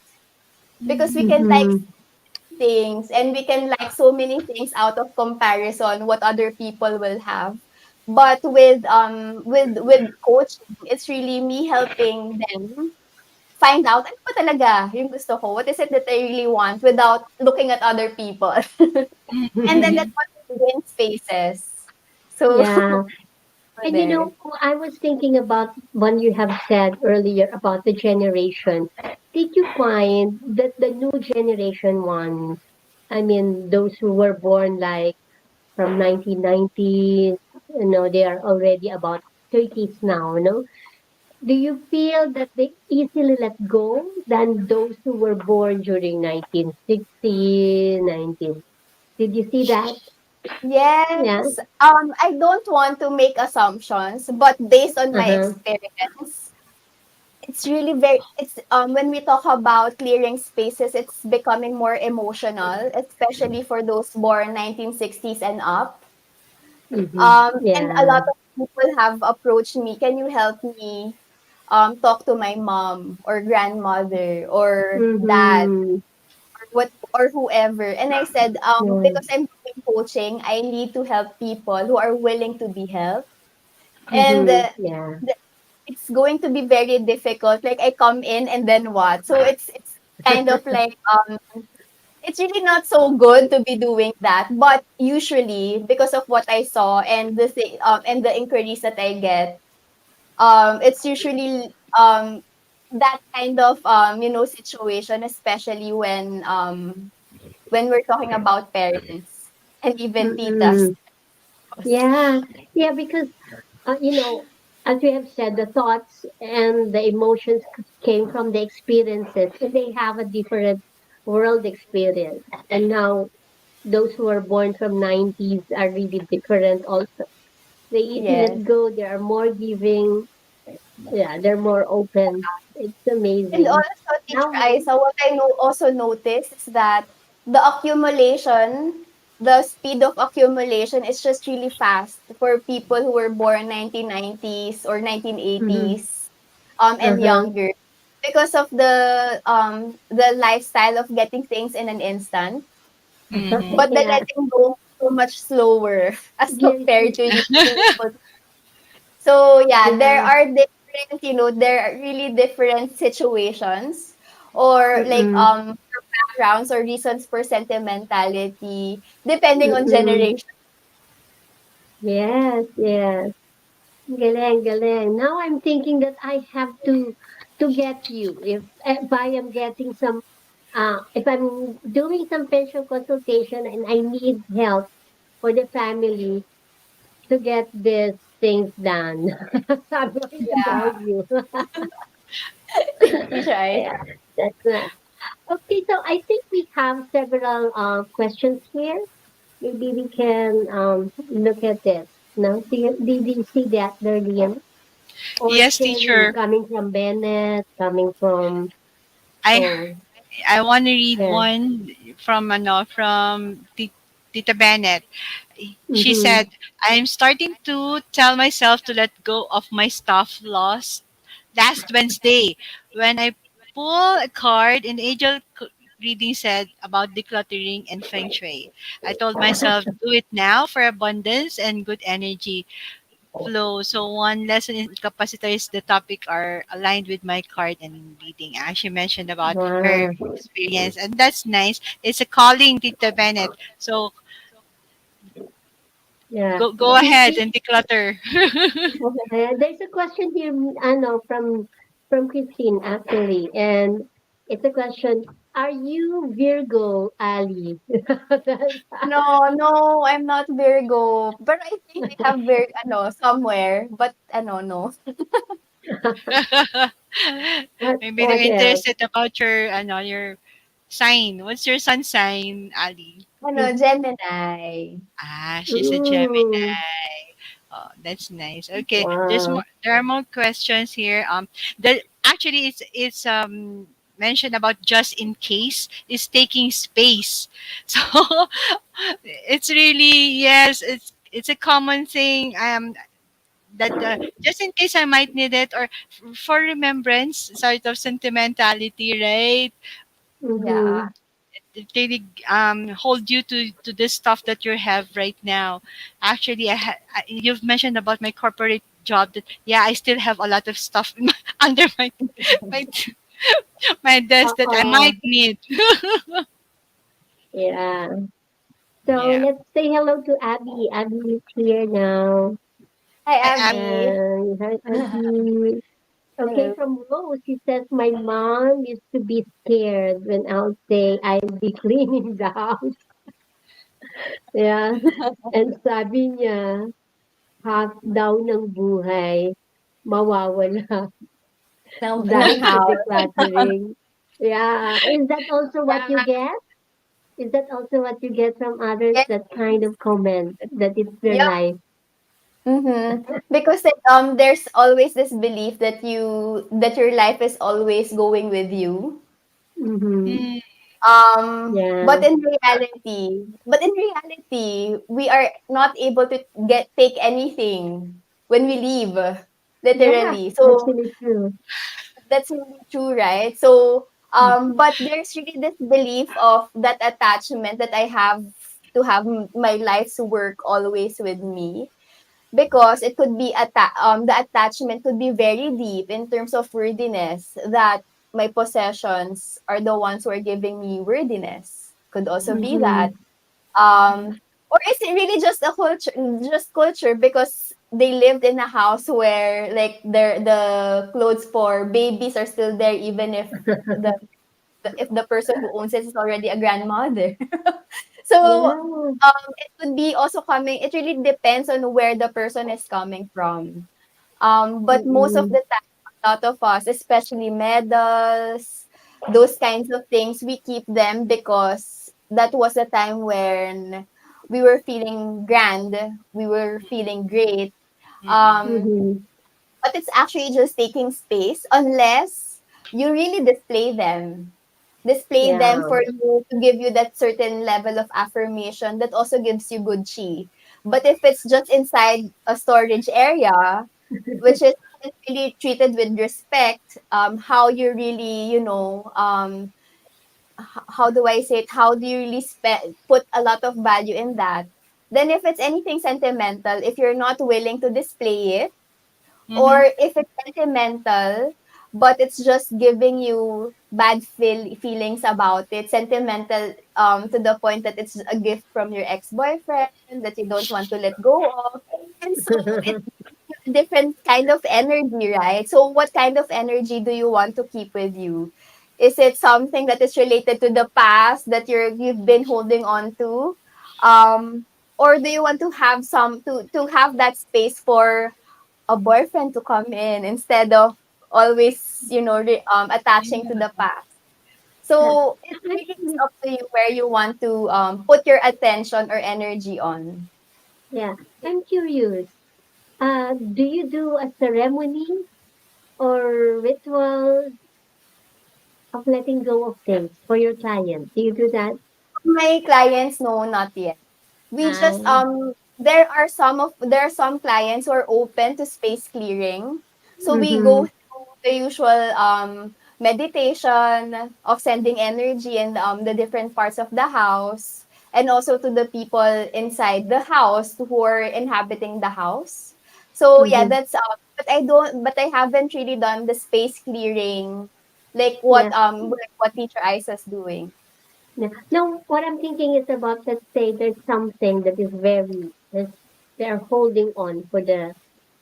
Speaker 9: because we can like
Speaker 4: mm-hmm.
Speaker 9: things and we can like so many things out of comparison what other people will have. But with coaching, it's really me helping them find out ano ba talaga yung gusto ko, what is it that I really want without looking at other people. And then that's what we do in spaces. So
Speaker 4: Yeah. And
Speaker 9: there.
Speaker 4: I was thinking about what you have said earlier about the generation. Did you find that the new generation ones, I mean, those who were born like from 1990s, they are already about 30s now, Do you feel that they easily let go than those who were born during 1960, 19? Did you see that? Yeah.
Speaker 9: Yes. I don't want to make assumptions, but based on my
Speaker 4: Uh-huh.
Speaker 9: experience, it's really very it's when we talk about clearing spaces, it's becoming more emotional, especially for those born 1960s and up.
Speaker 4: Mm-hmm.
Speaker 9: And a lot
Speaker 4: Yeah.
Speaker 9: of people have approached me, can you help me talk to my mom or grandmother or dad
Speaker 4: Mm-hmm.
Speaker 9: or what or whoever. And I said,
Speaker 4: Yeah.
Speaker 9: because I'm doing coaching, I need to help people who are willing to be helped. And
Speaker 4: Mm-hmm. Yeah.
Speaker 9: it's going to be very difficult. Like I come in and then what? So it's kind of like it's really not so good to be doing that. But usually because of what I saw and and the inquiries that I get, it's usually that kind of situation, especially when we're talking about parents and even titas.
Speaker 4: Mm-mm. Yeah. Yeah, because as we have said, the thoughts and the emotions came from the experiences, and they have a different world experience. And now those who are born from 90s are really different also. They easily
Speaker 9: Yes.
Speaker 4: let go. They are more giving. Yeah, they're more open. It's
Speaker 9: And
Speaker 4: amazing.
Speaker 9: also, Teacher
Speaker 4: Now,
Speaker 9: Isa, what I also noticed is that the accumulation, the speed of accumulation is just really fast for people who were born 1990s or
Speaker 4: mm-hmm,
Speaker 9: 1980s and
Speaker 4: uh-huh,
Speaker 9: younger, because of the lifestyle of getting things in an instant, but the
Speaker 4: yeah,
Speaker 9: letting go is so much slower as
Speaker 4: yes,
Speaker 9: compared to you being able. So yeah, there
Speaker 4: yeah,
Speaker 9: are different, there are really different situations or like
Speaker 4: Mm-mm.
Speaker 9: backgrounds or reasons for sentimentality, depending on
Speaker 4: Mm-mm.
Speaker 9: generation.
Speaker 4: Yes, yes. Galing, galing. Now I'm thinking that I have to get you if I am getting some if I'm doing some pension consultation and I need help for the family to get these things done. I'm going to
Speaker 9: Yeah,
Speaker 4: call you.
Speaker 9: you try.
Speaker 4: Yeah, that's nice. Okay, so I think we have several questions here. Maybe we can look at this. No, did you see that, Darleen? Or
Speaker 5: Yes,
Speaker 4: sharing
Speaker 5: teacher.
Speaker 4: coming from Bennett, coming from
Speaker 5: I
Speaker 4: oh
Speaker 5: I want to read
Speaker 4: yeah.
Speaker 5: one from Tita Bennett. She
Speaker 4: Mm-hmm.
Speaker 5: said, "I'm starting to tell myself to let go of my stuff lost last Wednesday when I pull a card and the reading said about decluttering and feng shui. I told myself, do it now for abundance and good energy flow. So one lesson in capacitors, the topic are aligned with my card and reading. She mentioned about her
Speaker 4: Wow.
Speaker 5: experience, and that's nice. It's a calling, Tita Bennett. So
Speaker 4: Yeah.
Speaker 5: go ahead and declutter.
Speaker 4: There's a question here, ano, from Christine actually, and it's a question: are you Virgo, Ali?
Speaker 9: No, no, I'm not Virgo. But I think I have somewhere. But no.
Speaker 5: Maybe they're
Speaker 4: What else?
Speaker 5: interested about your sign. What's your sun sign, Ali?
Speaker 9: Gemini.
Speaker 5: She's a
Speaker 4: Mm,
Speaker 5: Gemini. Oh, that's nice. Okay, there's
Speaker 4: wow.
Speaker 5: more. There are more questions here. The actually it's mentioned about just in case is taking space. So it's really yes, it's a common thing. That just in case I might need it or for remembrance, sort of sentimentality, right?
Speaker 4: Mm-hmm.
Speaker 9: Yeah.
Speaker 5: It really hold you to this stuff that you have right now. Actually, you've mentioned about my corporate job that yeah, I still have a lot of stuff under my my desk that I
Speaker 4: Uh-oh.
Speaker 5: might need.
Speaker 4: Yeah. So
Speaker 5: Yeah.
Speaker 4: let's say hello to Abby. Abby is here now.
Speaker 9: Hi,
Speaker 5: I am.
Speaker 9: Abby.
Speaker 4: And hi, Abby. Okay,
Speaker 9: Hello.
Speaker 4: from Rose, she says, my mom used to be scared when I'll say I'll be cleaning the house. Yeah. And sabi niya, half daw ng buhay, mawawala
Speaker 9: Ng
Speaker 4: dahil sa
Speaker 9: house.
Speaker 4: decluttering. Yeah. Is that also what you
Speaker 9: Yeah.
Speaker 4: get? Is that also what you get from others?
Speaker 9: Yes,
Speaker 4: That kind
Speaker 9: yes.
Speaker 4: of comment that it's their
Speaker 9: Yep.
Speaker 4: life.
Speaker 9: Because there's always this belief that your life is always going with you.
Speaker 4: Mm-hmm.
Speaker 5: Mm,
Speaker 4: Yeah.
Speaker 9: But in reality, we are not able to take anything when we leave,
Speaker 4: Yeah.
Speaker 9: literally.
Speaker 4: That's
Speaker 9: So
Speaker 4: really true.
Speaker 9: that's really true, right? So,
Speaker 4: Mm.
Speaker 9: but there's really this belief of that attachment that I have to have my life's work always with me, because it could be the attachment could be very deep in terms of worthiness, that my possessions are the ones who are giving me worthiness. Could also be that.
Speaker 4: Mm-hmm.
Speaker 9: Or is it really just culture, because they lived in a house where like the clothes for babies are still there, even if the if the person who owns it is already a grandmother. So
Speaker 4: Yeah.
Speaker 9: it could be also coming. It really depends on where the person is coming from. But most of
Speaker 4: Mm-mm.
Speaker 9: the time, a lot of us, especially medals, those kinds of things, we keep them because that was the time when we were feeling grand, we were feeling great.
Speaker 5: mm-mm,
Speaker 9: Um,
Speaker 4: Mm-hmm.
Speaker 9: but it's actually just taking space unless you really display them
Speaker 4: Yeah.
Speaker 9: for you to give you that certain level of affirmation that also gives you good chi. But if it's just inside a storage area, which is really treated with respect, how you really, how do I say it? How do you really put a lot of value in that? Then if it's anything sentimental, if you're not willing to display it,
Speaker 5: mm-hmm,
Speaker 9: or if it's sentimental, but it's just giving you bad feelings about it, sentimental, to the point that it's a gift from your ex-boyfriend that you don't want to let go of. And so it's a different kind of energy, right? So what kind of energy do you want to keep with you? Is it something that is related to the past that you've been holding on to? Um, or do you want to have to have that space for a boyfriend to come in instead of always, attaching to the past?
Speaker 4: Yeah.
Speaker 9: So it really is
Speaker 4: Actually,
Speaker 9: up to you where you want to put your attention or energy on.
Speaker 4: yeah. I'm curious. Do you do a ceremony or ritual of letting go of things for your client? Do you do that?
Speaker 9: My clients, no, not yet. We just
Speaker 4: Uh,
Speaker 9: there are some clients who are open to space clearing. So we
Speaker 4: mm-hmm.
Speaker 9: go through the usual meditation of sending energy in the different parts of the house, and also to the people inside the house who are inhabiting the house. So yeah,
Speaker 4: Mm-hmm.
Speaker 9: that's but I haven't really done the space clearing
Speaker 4: Yeah.
Speaker 9: like what Teacher Isa's doing.
Speaker 4: Yeah. No, what I'm thinking is about, let's say there's something that is very, they're holding on for the,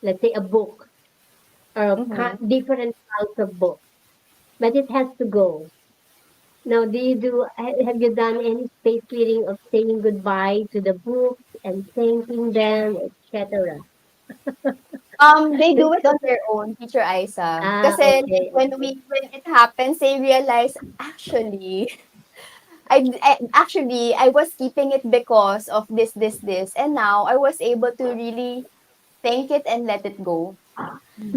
Speaker 4: let's say a book or
Speaker 9: Mm-hmm.
Speaker 4: different kinds of books, but it has to go. Now, have you done any space clearing of saying goodbye to the books and thanking them, etc.?
Speaker 9: They do it on their own, Teacher Isa.
Speaker 4: Ah,
Speaker 9: Kasi like
Speaker 4: okay, okay.
Speaker 9: when it happens, they realize actually, I was keeping it because of this, and now I was able to really thank it and let it go.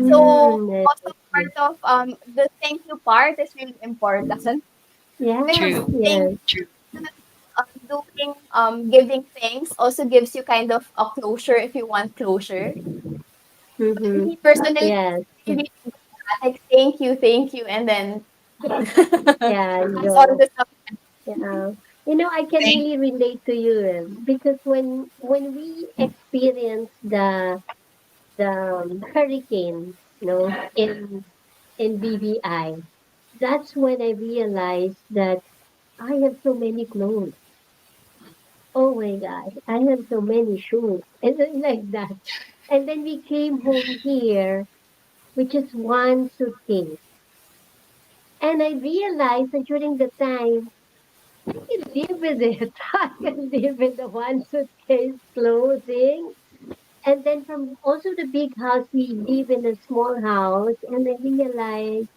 Speaker 9: So
Speaker 4: Mm,
Speaker 9: also
Speaker 4: okay.
Speaker 9: part of the thank you part is really important
Speaker 4: Yes,
Speaker 9: because
Speaker 5: True.
Speaker 4: yes.
Speaker 9: doing giving thanks also gives you kind of a closure if you want closure.
Speaker 4: Mm-hmm.
Speaker 9: Me personally,
Speaker 4: Yes.
Speaker 9: really do that, like thank you, and then
Speaker 4: Yeah,
Speaker 9: pass on
Speaker 4: go.
Speaker 9: to some.
Speaker 4: Yeah. I can
Speaker 5: Thank
Speaker 4: really relate to you, because when we experience the hurricane, in BVI, that's when I realized that I have so many clothes. Oh my gosh, I have so many shoes, and then like that. And then we came home here, which is one suitcase, and I realized that during the time I can live with it. I can live with the one suitcase clothing. And then from also the big house, we live in a small house. And I realized,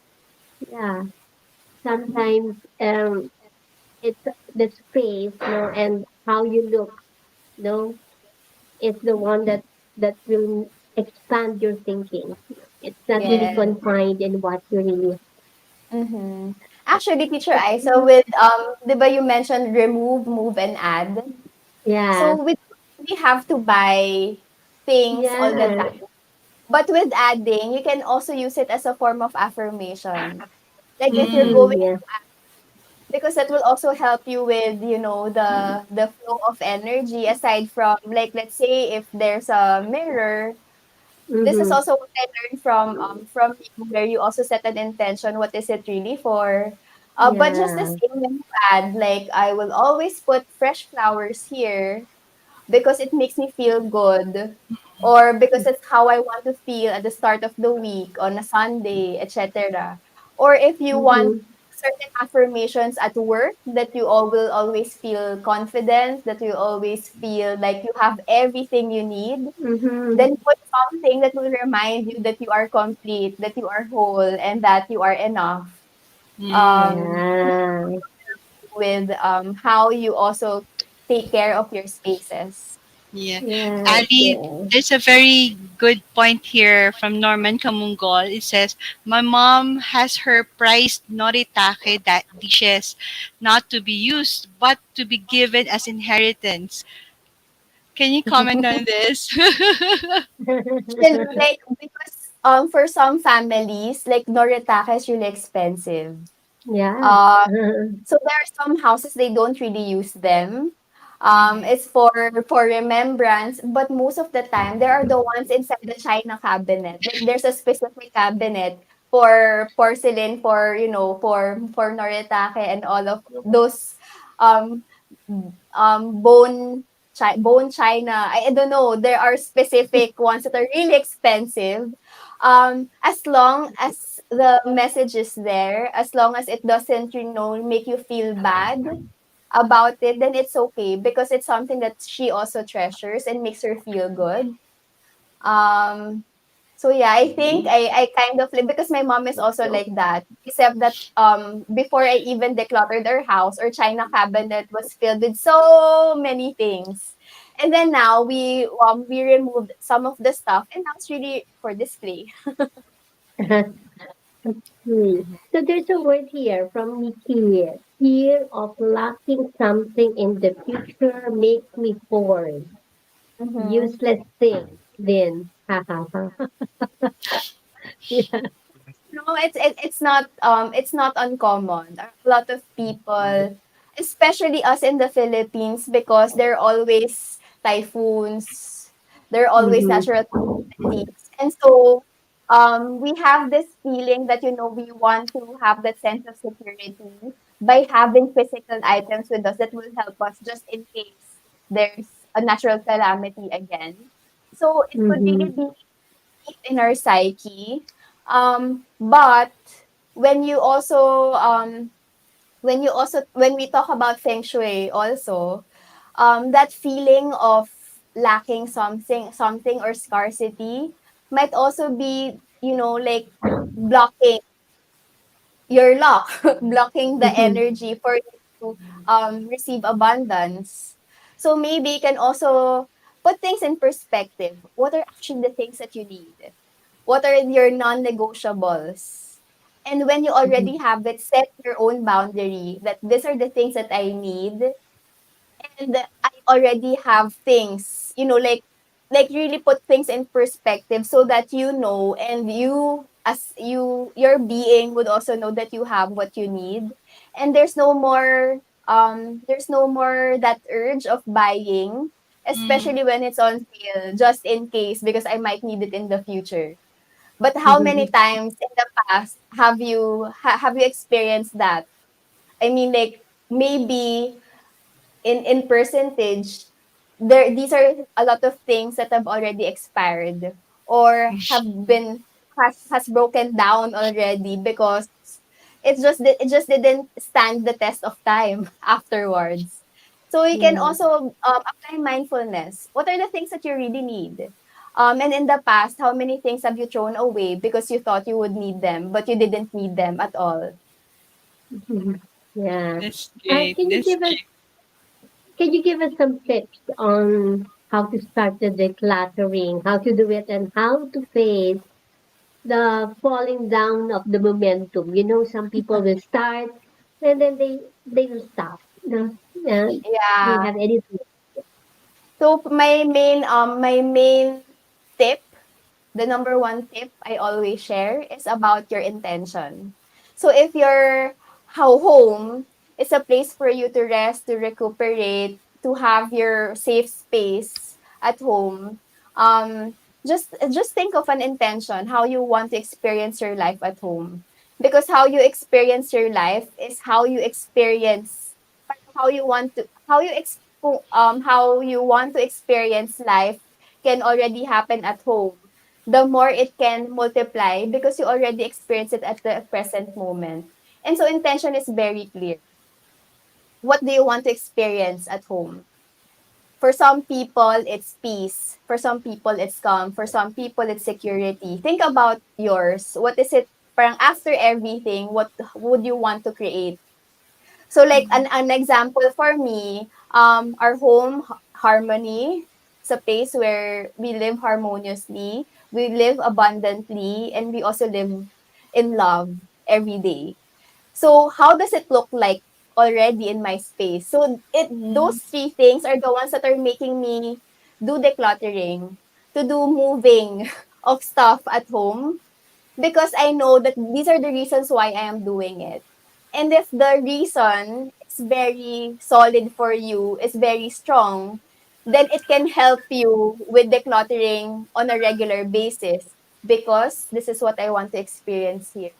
Speaker 4: yeah, sometimes it's the space, and how you look, no, is the one that will expand your thinking. It's not really
Speaker 9: Yeah.
Speaker 4: confined in what you really.
Speaker 9: Mm-hmm. Actually, Teacher Isa, with 'di ba you mentioned remove, move, and add.
Speaker 4: Yeah,
Speaker 9: So we have to buy things all the
Speaker 4: yeah.
Speaker 9: time. But with adding, you can also use it as a form of affirmation. Like if you're
Speaker 5: Mm,
Speaker 9: going,
Speaker 4: Yeah.
Speaker 9: because that will also help you with, the flow of energy, aside from, like, let's say if there's a mirror. This is
Speaker 4: Mm-hmm.
Speaker 9: also what I learned from you, where you also set an intention. What is it really for? But just the
Speaker 4: Yeah.
Speaker 9: same when you add, like, I will always put fresh flowers here because it makes me feel good, or because it's how I want to feel at the start of the week on a Sunday, etc. Or if you want
Speaker 4: Mm-hmm.
Speaker 9: certain affirmations at work, that you all will always feel confident, that you always feel like you have everything you need,
Speaker 4: Mm-hmm.
Speaker 9: then put something that will remind you that you are complete, that you are whole, and that you are enough.
Speaker 5: mm,
Speaker 9: This
Speaker 4: Yeah.
Speaker 9: with how you also take care of your spaces.
Speaker 5: yeah.
Speaker 4: Yes,
Speaker 5: Ali,
Speaker 4: yes.
Speaker 5: there's a very good point here from Norman Kamungol. It says, my mom has her prized noritake dishes not to be used but to be given as inheritance. Can you comment on this?
Speaker 9: Actually, like, because for some families, like noritake is really expensive.
Speaker 4: Yeah.
Speaker 9: Uh, so there are some houses they don't really use them. It's for remembrance, but most of the time there are the ones inside the china cabinet. Like there's a specific cabinet for porcelain, for for noritake and all of those um bone china. I don't know. There are specific ones that are really expensive. As long as the message is there, as long as it doesn't, make you feel bad about it, then it's okay because it's something that she also treasures and makes her feel good. Um, so yeah, I think I kind of like, because my mom is also like that, except that before I even decluttered our house, our china cabinet was filled with so many things. And then now we removed some of the stuff and now it's really for display.
Speaker 4: So there's a word here from Nikki. Fear of lacking something in the future makes me hoard.
Speaker 9: Mm-hmm.
Speaker 4: Useless thing. Then, ha ha ha. Yeah.
Speaker 9: No, it's not uncommon. A lot of people, especially us in the Philippines, because there are always typhoons, there are always
Speaker 4: Mm-hmm.
Speaker 9: natural calamities, and so we have this feeling that we want to have that sense of security by having physical items with us that will help us just in case there's a natural calamity again. So it could
Speaker 4: Mm-hmm.
Speaker 9: really be deep in our psyche. But when you also when we talk about feng shui also, that feeling of lacking something or scarcity might also be, like blocking your luck, blocking the
Speaker 4: Mm-hmm.
Speaker 9: energy for you to receive abundance. So maybe you can also put things in perspective. What are actually the things that you need? What are your non-negotiables? And when you already have it, set your own boundary that these are the things that I need, and I already have things, like really put things in perspective so that and you as your being would also know that you have what you need, and there's no more that urge of buying,
Speaker 5: Mm.
Speaker 9: especially when it's on sale, just in case because I might need it in the future. But how many
Speaker 4: Mm-hmm.
Speaker 9: times in the past have you experienced that? I mean, like, maybe in percentage, these are a lot of things that have already expired or has broken down already because it just didn't stand the test of time afterwards. So you can
Speaker 4: Yeah.
Speaker 9: also apply mindfulness. What are the things that you really need? And in the past, how many things have you thrown away because you thought you would need them, but you didn't need them at all?
Speaker 4: Mhm. Yeah.
Speaker 5: That's great.
Speaker 4: Can you
Speaker 5: That's
Speaker 4: give us some tips on how to start the decluttering, how to do it, and how to face the falling down of the momentum? Some people will start and then they will stop. Yeah. Do you
Speaker 9: Yeah.
Speaker 4: have anything?
Speaker 9: So my main tip, the number one tip I always share is about your intention. So if your home is a place for you to rest, to recuperate, to have your safe space at home, just think of an intention, how you want to experience your life at home. Because how you experience your life is how you experience how you want to experience life can already happen at home. The more it can multiply because you already experience it at the present moment. And so intention is very clear. What do you want to experience at home? For some people, it's peace. For some people, it's calm. For some people, it's security. Think about yours. What is it? Parang after everything, what would you want to create? So like an example for me, our home harmony, it's a place where we live harmoniously, we live abundantly, and we also live in love every day. So how does it look like already in my space? So those three things are the ones that are making me do decluttering, to do moving of stuff at home, because I know that these are the reasons why I am doing it. And if the reason is very solid for you, is very strong, then it can help you with decluttering on a regular basis. because this is what I want to experience here.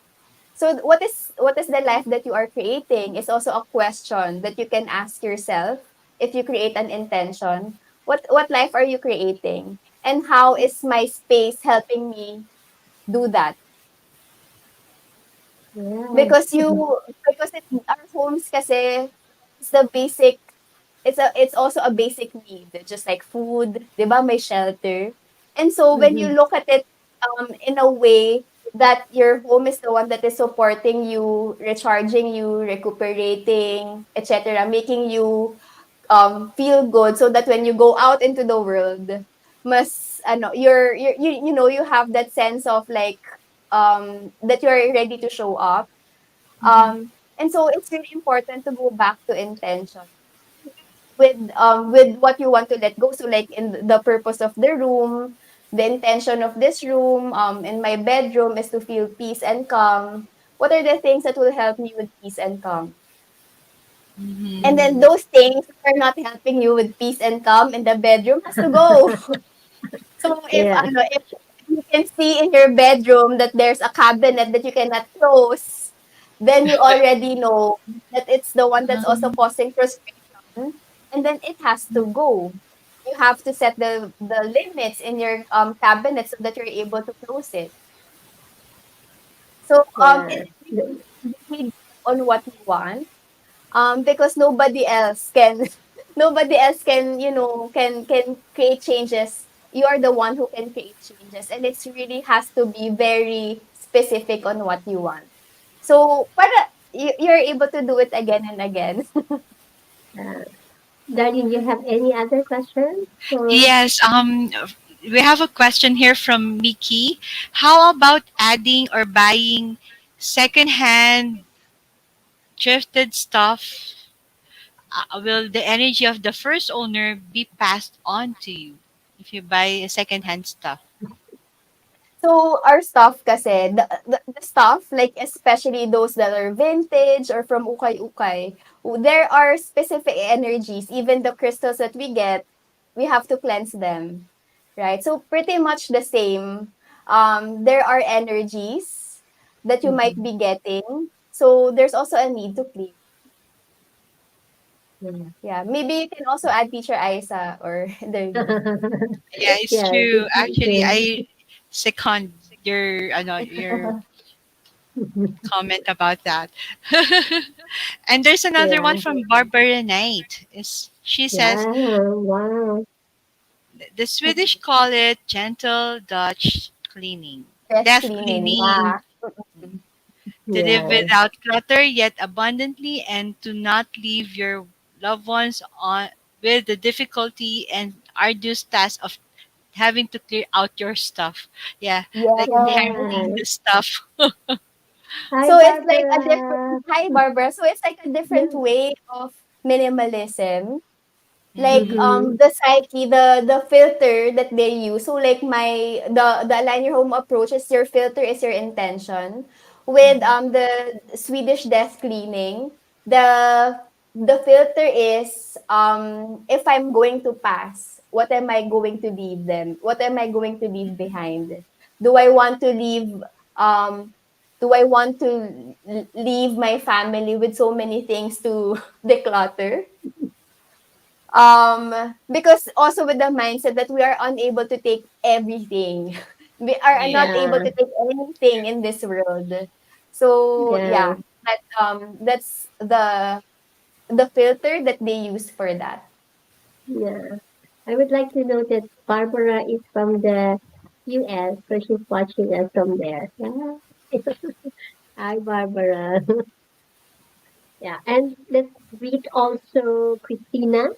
Speaker 9: So what is the life that you are creating is also a question that you can ask yourself if you create an intention. What life are you creating? And how is my space helping me do that?
Speaker 4: Yes.
Speaker 9: Because our homes kasi is the basic, it's also a basic need, just like food, 'di ba, may shelter. And so when you
Speaker 4: Mm-hmm.
Speaker 9: look at it in a way that your home is the one that is supporting you, recharging you, recuperating, etc., making you feel good so that when you go out into the world, mas ano, you have that sense of like that you're ready to show up. And so it's really important to go back to intention with what you want to let go. So like in the purpose of the room, the intention of this room, in my bedroom is to feel peace and calm. What are the things that will help me with peace and calm? And then
Speaker 5: Mhm.
Speaker 9: those things that are not helping you with peace and calm in the bedroom has to go. So
Speaker 4: Yeah.
Speaker 9: if you can see in your bedroom that there's a cabinet that you cannot close, then you already know that it's the one that's also causing frustration, and then it has to go. You have to set the limits in your cabinet so that you're able to close it. So
Speaker 4: Yeah.
Speaker 9: it really depends on what you want, because nobody else can nobody else can can create changes. You are the one who can create changes, and it's really has to be very specific on what you want, so para you're able to do it again and again.
Speaker 4: Uh, Darlene, you have any other questions? Or
Speaker 5: Yes, we have a question here from Mickey. How about adding or buying secondhand thrifted stuff? Will the energy of the first owner be passed on to you if you buy secondhand stuff?
Speaker 9: So our stuff kasi, the stuff, like especially those that are vintage or from ukay-ukay, there are specific energies. Even the crystals that we get, we have to cleanse them, right? So pretty much the same. There are energies that you might
Speaker 4: mhm.
Speaker 9: be getting. So there's also a need to clean.
Speaker 4: Yeah.
Speaker 9: Yeah, maybe you can also add Teacher Isa or there you go.
Speaker 5: Yeah, it's
Speaker 4: Yeah,
Speaker 5: true.
Speaker 4: it's
Speaker 5: Actually,
Speaker 4: true.
Speaker 5: I second your comment about that. And there's another one
Speaker 4: Yeah.
Speaker 5: from Barbara Knight. Is she says
Speaker 4: Yeah. Wow.
Speaker 5: the Swedish call it gentle Dutch cleaning,
Speaker 9: Desk
Speaker 5: death
Speaker 9: cleaning,
Speaker 5: cleaning,
Speaker 9: yeah.
Speaker 5: to live
Speaker 4: Yeah.
Speaker 5: without clutter yet abundantly, and to not leave your loved ones on with the difficulty and arduous task of having to clear out your stuff. Yeah, like
Speaker 9: Yes.
Speaker 5: carrying
Speaker 4: Yeah.
Speaker 5: the stuff.
Speaker 4: Hi,
Speaker 9: So it's like a different
Speaker 4: Barbara.
Speaker 9: hi, Barbara. So it's like a different
Speaker 4: Yeah.
Speaker 9: way of minimalism. Like
Speaker 5: Mhm.
Speaker 4: Mm-hmm.
Speaker 9: the psyche, the filter that they use. So like the align your home approach is your filter is your intention. With the Swedish death cleaning, the filter is if I'm going to pass, what am I going to leave them? What am I going to leave behind? Do I want to leave um do I want to leave my family with so many things to declutter? Because also with the mindset that we are unable to take everything. We are not
Speaker 5: Yeah.
Speaker 9: able
Speaker 4: Yeah.
Speaker 9: to take anything in this world. So
Speaker 4: Yeah.
Speaker 9: yeah, that's the filter that they use for that.
Speaker 4: Yeah. I would like to know that Barbara is from the US, so she's watching us from there. Yeah. Hi, Barbara. Yeah. And let's greet also Christina.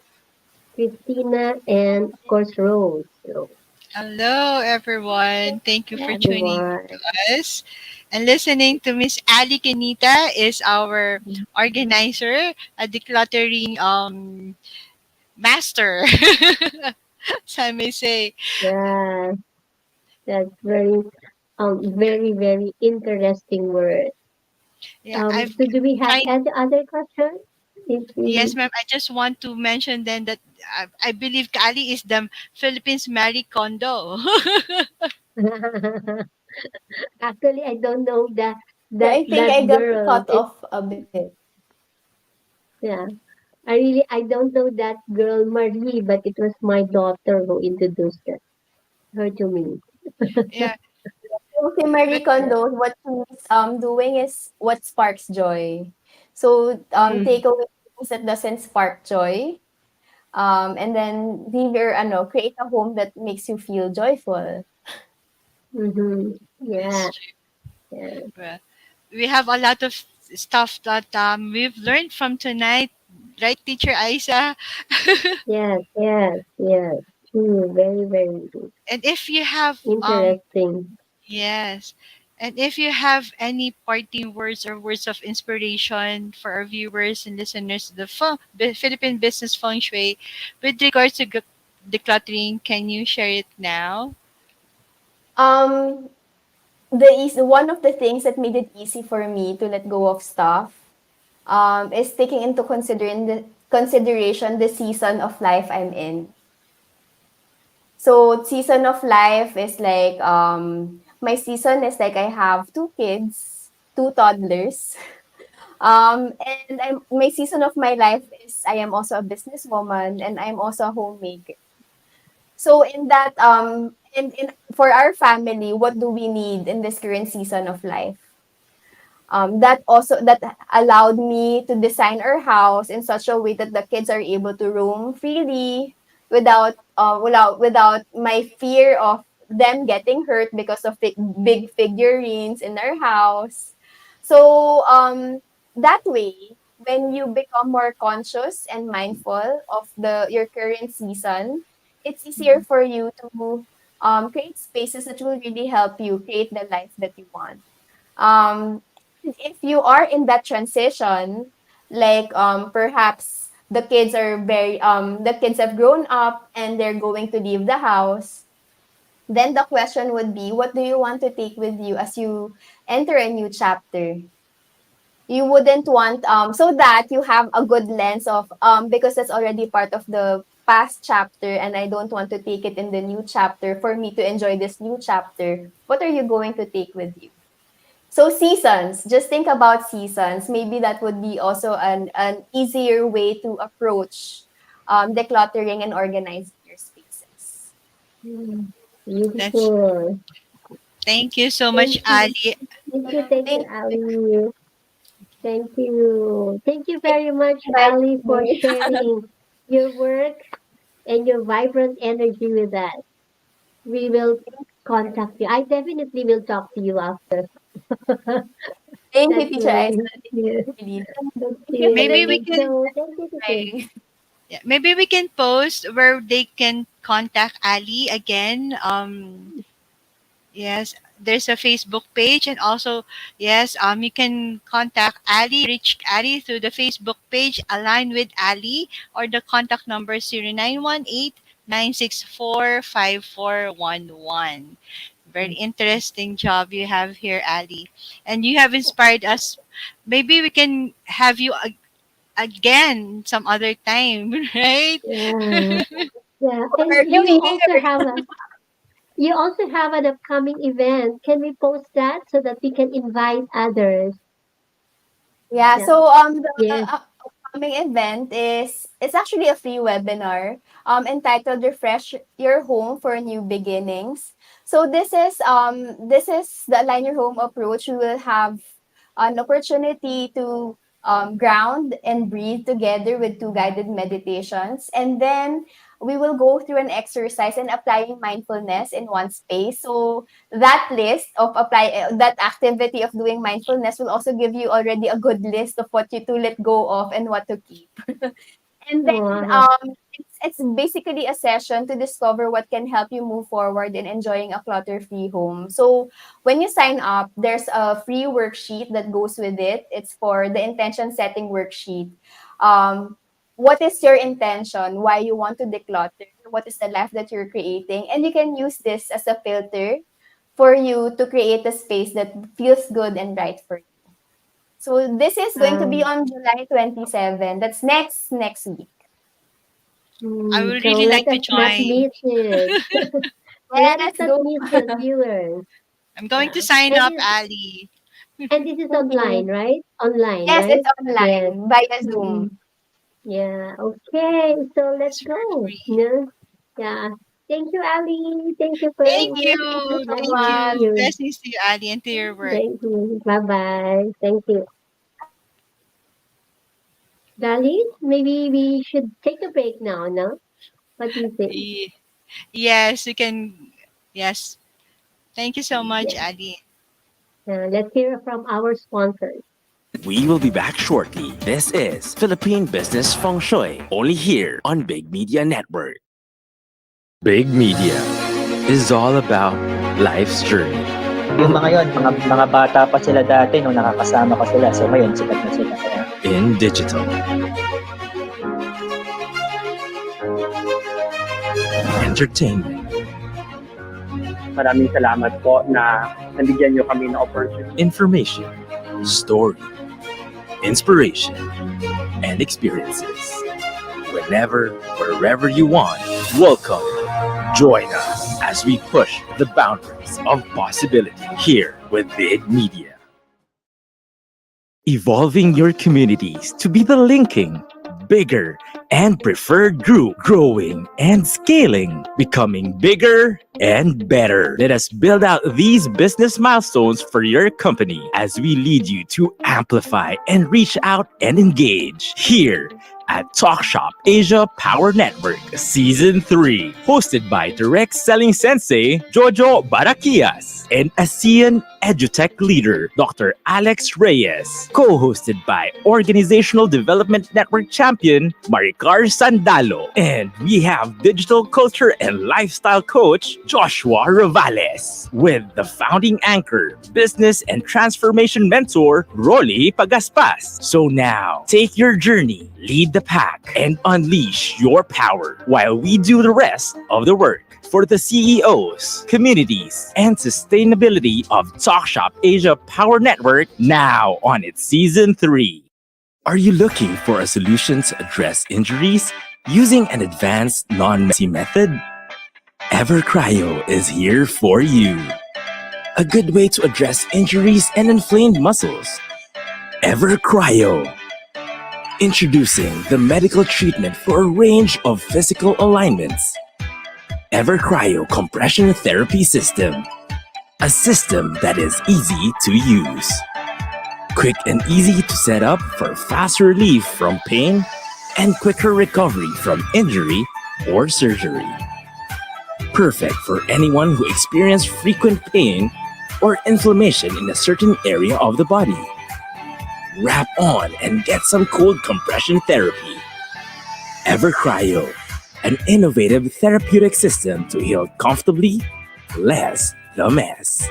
Speaker 4: Christina and of course Rose. So
Speaker 5: Hello, everyone. Thank you for tuning
Speaker 4: everyone.
Speaker 5: us and listening to Miss Ali Cañita is our organizer, a decluttering master. So I may say,
Speaker 4: Yeah, that's very interesting word.
Speaker 5: yeah, I've
Speaker 4: So do we have
Speaker 5: tried.
Speaker 4: any other questions? It
Speaker 5: Yes,
Speaker 4: is.
Speaker 5: ma'am. I just want to mention then that I believe Kali is the Philippines Marie Kondo.
Speaker 4: Actually, I don't know that
Speaker 9: Yeah,
Speaker 4: that
Speaker 9: I think
Speaker 4: that
Speaker 9: I got
Speaker 4: girl.
Speaker 9: cut off a bit.
Speaker 4: Yeah, I don't know that girl Marie, but it was my daughter who introduced her to me.
Speaker 5: Yeah,
Speaker 9: So si Marie
Speaker 5: but
Speaker 4: Yeah.
Speaker 9: Kondo, what she's doing is what sparks joy. So
Speaker 4: Mm-hmm.
Speaker 9: take away things that doesn't spark joy. And then leave your create a home that makes you feel joyful.
Speaker 4: Mm-hmm.
Speaker 5: it's
Speaker 4: Yeah.
Speaker 5: true.
Speaker 4: Yeah.
Speaker 5: Well, we have a lot of stuff that we've learned from tonight, right, Teacher Isa?
Speaker 4: Yes. Yes. Yes. True. Very, very
Speaker 5: And if you have
Speaker 4: interesting.
Speaker 5: yes. And if you have any parting words or words of inspiration for our viewers and listeners, the Philippine Business Feng Shui, with regards to decluttering, can you share it now?
Speaker 9: Um, one of the things that made it easy for me to let go of stuff is taking into consideration the season of life I'm in. So season of life is like my season is like I have two kids, two toddlers. And my season of my life is I am also a businesswoman and I'm also a homemaker. So in that in for our family, what do we need in this current season of life? That allowed me to design our house in such a way that the kids are able to roam freely without my fear of them getting hurt because of big figurines in our house. So that way, when you become more conscious and mindful of the your current season, it's easier for you to create spaces that will really help you create the life that you want. um if you are in that transition, like perhaps the kids have grown up and they're going to leave the house, then the question would be, what do you want to take with you as you enter a new chapter? You wouldn't want so that you have a good lens of because that's already part of the past chapter and I don't want to take it in the new chapter. For me to enjoy this new chapter, what are you going to take with you? So seasons, just think about seasons. Maybe that would be also an easier way to approach decluttering and organizing your spaces.
Speaker 4: Mm.
Speaker 5: That's
Speaker 4: Beautiful.
Speaker 5: Thank you so much,
Speaker 4: Thank you.
Speaker 5: Ali.
Speaker 4: Thank you,
Speaker 9: Thank
Speaker 4: Ali. Thank you. Thank you very much,
Speaker 9: you for
Speaker 4: Ali,
Speaker 9: inviting
Speaker 4: for
Speaker 9: me.
Speaker 4: sharing your work and your vibrant energy with us. We will contact you. I definitely will talk to you after.
Speaker 9: Thank you,
Speaker 4: That's
Speaker 9: Teacher Isa.
Speaker 4: really, yeah,
Speaker 9: Really.
Speaker 4: that's
Speaker 9: Thank you,
Speaker 5: Maybe we
Speaker 4: you.
Speaker 9: Philippines.
Speaker 5: can
Speaker 4: So thank you again.
Speaker 5: yeah, maybe we can post where they can contact Ali again. Yes, there's a Facebook page, and also yes, you can contact Ali, reach Ali through the Facebook page, Align with Ali, or the contact number 0918-964-5411. Very interesting job you have here, Ali, and you have inspired us. Maybe we can have you again some other time, right?
Speaker 4: Yeah, yeah. And
Speaker 9: For New Year.
Speaker 4: you also have an upcoming event. Can we post that so that we can invite others?
Speaker 9: Yeah,
Speaker 4: Yeah.
Speaker 9: so the
Speaker 4: Yes.
Speaker 9: upcoming event is it's actually a free webinar entitled Refresh Your Home for New Beginnings. So this is the Align Your Home approach. We will have an opportunity to ground and breathe together with two guided meditations, and then we will go through an exercise and applying mindfulness in one space. So that list of that activity of doing mindfulness will also give you already a good list of what you to let go of and what to keep. And then
Speaker 4: Wow.
Speaker 9: it's basically a session to discover what can help you move forward in enjoying a clutter-free home. So when you sign up, there's a free worksheet that goes with it. It's for the intention setting worksheet. Um, what is your intention? Why you want to declutter? What is the life that you're creating? And you can use this as a filter for you to create a space that feels good and right for you. So this is going to be
Speaker 4: Um,
Speaker 9: on July 27. That's next week.
Speaker 5: I would
Speaker 4: so
Speaker 5: really
Speaker 4: let
Speaker 5: like to
Speaker 4: us not
Speaker 5: join.
Speaker 4: miss it. Let us
Speaker 9: Let's
Speaker 4: not
Speaker 9: go.
Speaker 4: miss it, viewers.
Speaker 5: I'm going
Speaker 4: Yeah.
Speaker 5: to sign
Speaker 4: And
Speaker 5: up,
Speaker 4: this
Speaker 5: Ali.
Speaker 4: and this is
Speaker 9: Mhm.
Speaker 4: online, right? Online,
Speaker 9: Yes,
Speaker 4: right?
Speaker 9: it's
Speaker 4: Yes.
Speaker 9: online via Zoom.
Speaker 4: Mm-mm. Yeah. Okay. So let's
Speaker 5: It's for
Speaker 4: go.
Speaker 5: free.
Speaker 4: Yeah. Yeah. Thank you, Ali. Thank you for
Speaker 5: Thank
Speaker 9: Thank you
Speaker 5: you.
Speaker 9: so
Speaker 4: letting
Speaker 5: Thank
Speaker 4: me
Speaker 9: much.
Speaker 4: see
Speaker 5: you.
Speaker 4: you.
Speaker 5: Blessings to you, Ali, and to your work.
Speaker 4: Thank you. Bye bye. Thank you. Dali, maybe we should take a break now, no? What do you think?
Speaker 5: Ye- Yes, you can. Yes. Thank you so much,
Speaker 4: Yeah.
Speaker 5: Ali.
Speaker 4: Let's hear from our sponsors.
Speaker 3: We will be back shortly. This is Philippine Business Feng Shui, only here on Big Media Network.
Speaker 2: Big Media is all about life's journey.
Speaker 10: Yung mga yon, mga bata pa sila dati nung nakakasama ko sila. So ngayon, sikat na sila. Kaya
Speaker 2: In digital, entertainment,
Speaker 11: Maraming salamat po na nabigyan nyo kami ng opportunity.
Speaker 2: information, story, inspiration, and experiences. Whenever, wherever you want, welcome. Join us as we push the boundaries of possibility here with Big Media. Evolving your communities to be the linking, bigger, and preferred group, growing and scaling, becoming bigger and better. Let us build out these business milestones for your company as we lead you to amplify and reach out and engage here at Talk Shop Asia Power Network Season 3, hosted by direct selling sensei Jojo Barakias and ASEAN EduTech leader Dr. Alex Reyes, co-hosted by Organizational Development Network champion Maricar Sandalo, and we have digital culture and lifestyle coach Joshua Ravales, with the founding anchor, business and transformation mentor Rolly Pagaspas. So now, take your journey, lead the pack, and unleash your power while we do the rest of the work for the CEOs, communities, and sustainability of TalkShop Asia Power Network now on its Season 3. Are you looking for a solution to address injuries using an advanced non-messy method? EverCryo is here for you. A good way to address injuries and inflamed muscles. EverCryo. Introducing the medical treatment for a range of physical alignments. EverCryo Compression Therapy System. A system that is easy to use. Quick and easy to set up for fast relief from pain and quicker recovery from injury or surgery. Perfect for anyone who experiences frequent pain or inflammation in a certain area of the body. Wrap on and get some cold compression therapy. EverCryo, an innovative therapeutic system to heal comfortably, less the mess.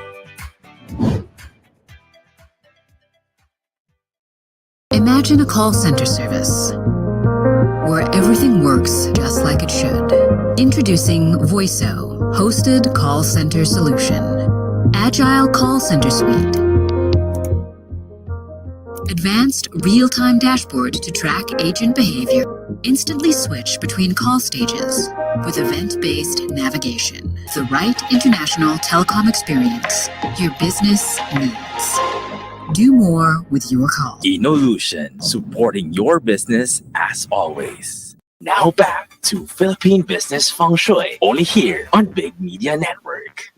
Speaker 8: Imagine a call center service where everything works just like it should. Introducing Voiso, hosted call center solution. Agile call center suite. Advanced real-time dashboard to track agent behavior. Instantly switch between call stages with event-based navigation. The right international telecom experience your business needs. Do more with your call.
Speaker 2: Inolution, supporting your business as always. Now back to Philippine Business Feng Shui, only here on Big Media Network.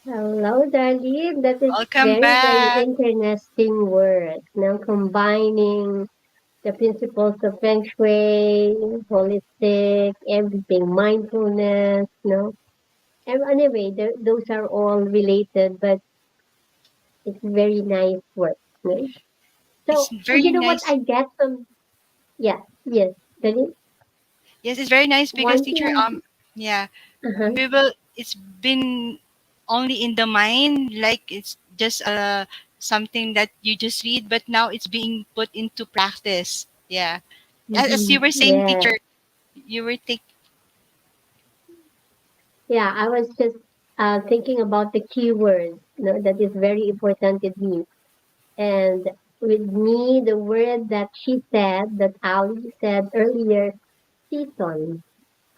Speaker 4: Hello, Darleen. That is
Speaker 5: Welcome
Speaker 4: very, very
Speaker 5: back.
Speaker 4: interesting work. Now combining the principles of Feng Shui, holistic, everything, mindfulness, no? And anyway, those are all related, but it's very nice work. No?
Speaker 5: It's
Speaker 4: So,
Speaker 5: very
Speaker 4: you know what
Speaker 5: nice.
Speaker 4: I get from, yeah, yes, Darleen?
Speaker 5: Yes, it's very nice because
Speaker 4: One
Speaker 5: teacher,
Speaker 4: thing,
Speaker 5: yeah,
Speaker 4: uh-huh,
Speaker 5: we will. It's been only in the mind, like it's just something that you just read, but now it's being put into practice. Yeah, as you were saying,
Speaker 4: yeah,
Speaker 5: teacher, you were
Speaker 4: yeah, I was just thinking about the keywords. No, that is very important with me. And with me, the word that she said, that Ali said earlier, season.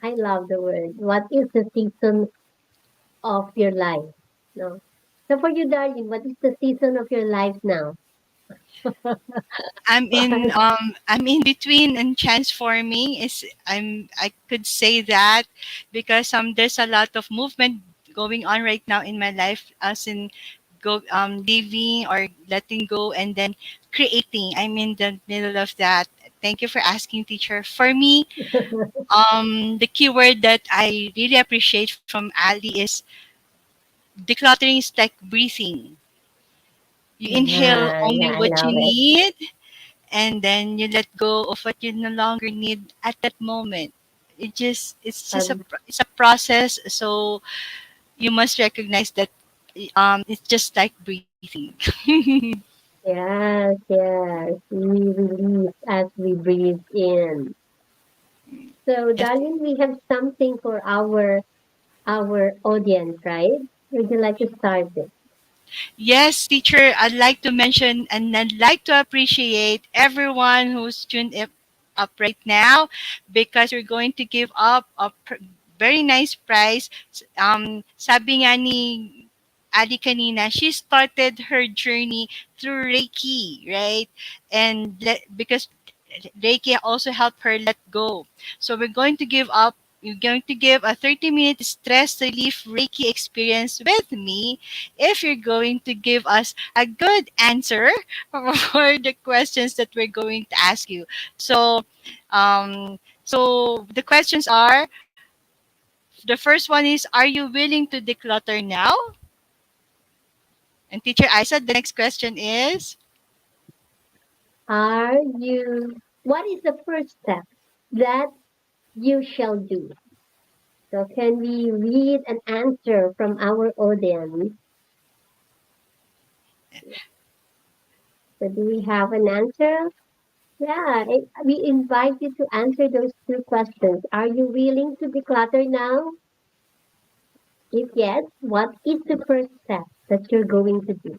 Speaker 4: I love the word. What is the season of your life? No. So for you, darling, what is the season of your life now?
Speaker 5: I'm in between and transforming is I could say that because there's a lot of movement going on right now in my life as in go leaving or letting go and then creating. I'm in the middle of that. Thank you for asking, teacher. For me, the keyword that I really appreciate from Ali is decluttering is like breathing. You inhale
Speaker 4: Yeah,
Speaker 5: only
Speaker 4: yeah, I
Speaker 5: what you
Speaker 4: love it.
Speaker 5: need and then you let go of what you no longer need at that moment.
Speaker 4: Um,
Speaker 5: it's a process, so you must recognize that it's just like breathing.
Speaker 4: yes, yes. We release as we breathe in. So,
Speaker 5: Yes.
Speaker 4: darling, we have something for our audience, right? Would you like to start it?
Speaker 5: Yes, teacher, I'd like to mention and I'd like to appreciate everyone who's up right now because we're going to give up a very nice prize. Sabi nga ni Ali kanina, she started her journey through Reiki, right? Because Reiki also helped her let go. So we're going to give up. We're going to give a 30-minute stress relief Reiki experience with me if you're going to give us a good answer for the questions that we're going to ask you. So the questions are the first one is, are you willing to declutter now? And teacher Isa, the next question is,
Speaker 4: Are you, what is the first step that you shall do? So, can we read an answer from our audience? So, do we have an answer? Yeah, we invite you to answer those two questions. Are you willing to declutter now? If yes, what is the first step that you're going to do?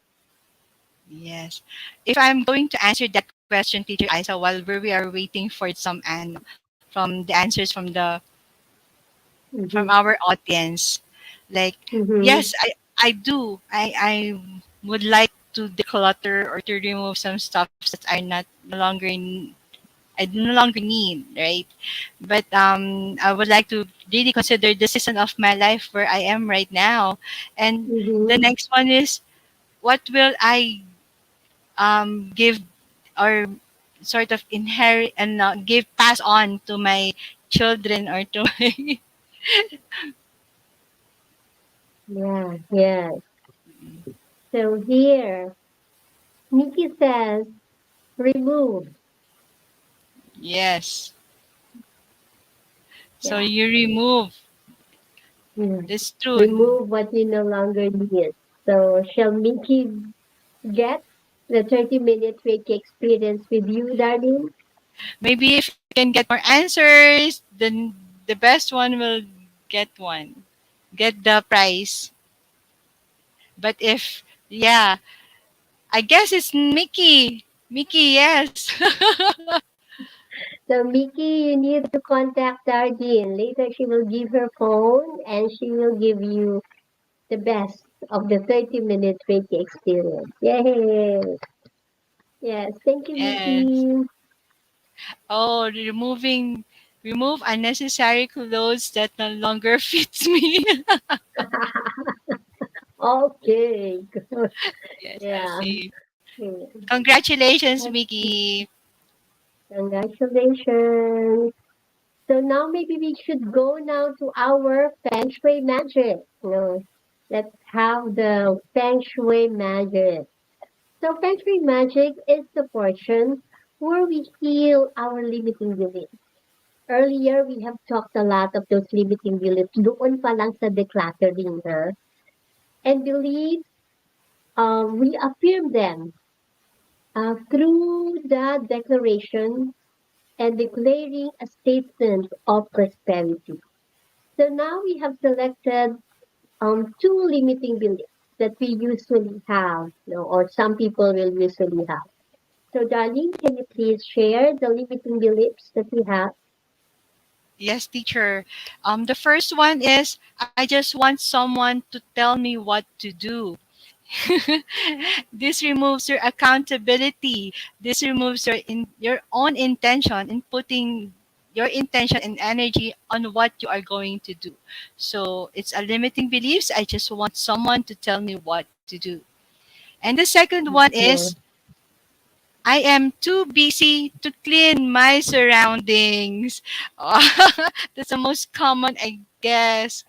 Speaker 5: yes. If I'm going to answer that question, teacher Isa, while we are waiting for some from the answers from
Speaker 4: Mm-hmm.
Speaker 5: our audience, like
Speaker 4: Mm-hmm.
Speaker 5: yes, I do. I would like to declutter or to remove some stuff that are not no longer I no longer need, right? But I would like to really consider the season of my life where I am right now. And the
Speaker 4: Mm-hmm.
Speaker 5: next one is, what will I give or sort of inherit and give pass on to my children or to my
Speaker 4: Yeah, yeah. So here, Nikki says, remove.
Speaker 5: yes. So
Speaker 4: Yeah,
Speaker 5: you remove.
Speaker 4: yeah.
Speaker 5: That's true.
Speaker 4: Remove what you no longer need. So shall Nikki get the 30-minute Reiki experience with you, darling?
Speaker 5: Maybe if you can get more answers, then the best one will get one, get the prize. But if, yeah, I guess it's Mickey. Mickey, yes.
Speaker 4: So Mickey, you need to contact Darlene. Later she will give her phone and she will give you the best of the 30-minute Reiki experience. Yay! Yes, thank you,
Speaker 5: Yes.
Speaker 4: Mickey.
Speaker 5: Oh, remove unnecessary clothes that no longer fits me.
Speaker 4: Okay, good.
Speaker 5: Yes, I
Speaker 4: Yeah.
Speaker 5: see.
Speaker 4: Yeah.
Speaker 5: Congratulations, Mickey.
Speaker 4: Congratulations. So now maybe we should go now to our Feng Shui magic. Let's have the Feng Shui magic. So Feng Shui magic is the portion where we heal our limiting beliefs. Earlier, we have talked a lot of those limiting beliefs. Doon pa lang sa decluttering, ha? And beliefs, we affirm them through the declaration and declaring a statement of prosperity. So now we have selected two limiting beliefs. that we usually have, or some people will usually have. So, Darling, can you please share the limiting beliefs that we have?
Speaker 5: Yes, teacher. The first one is I just want someone to tell me what to do. This removes your accountability. This removes your own intention in putting your intention and energy on what you are going to do. So it's a limiting beliefs. I just want someone to tell me what to do. And the second one
Speaker 4: Yeah.
Speaker 5: is I am too busy to clean my surroundings. That's the most common, I guess.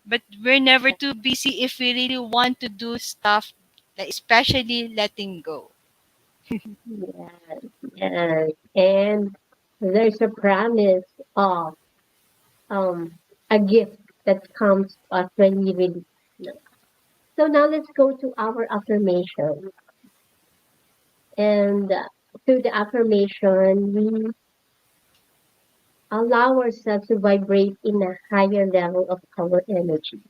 Speaker 5: But we're never too busy if we really want to do stuff, like especially letting go.
Speaker 4: Yes, yes. And there's a promise of um, a gift that comes to us when we release. So now let's go to our affirmation. And through the affirmation, we allow ourselves to vibrate in a higher level of our energy.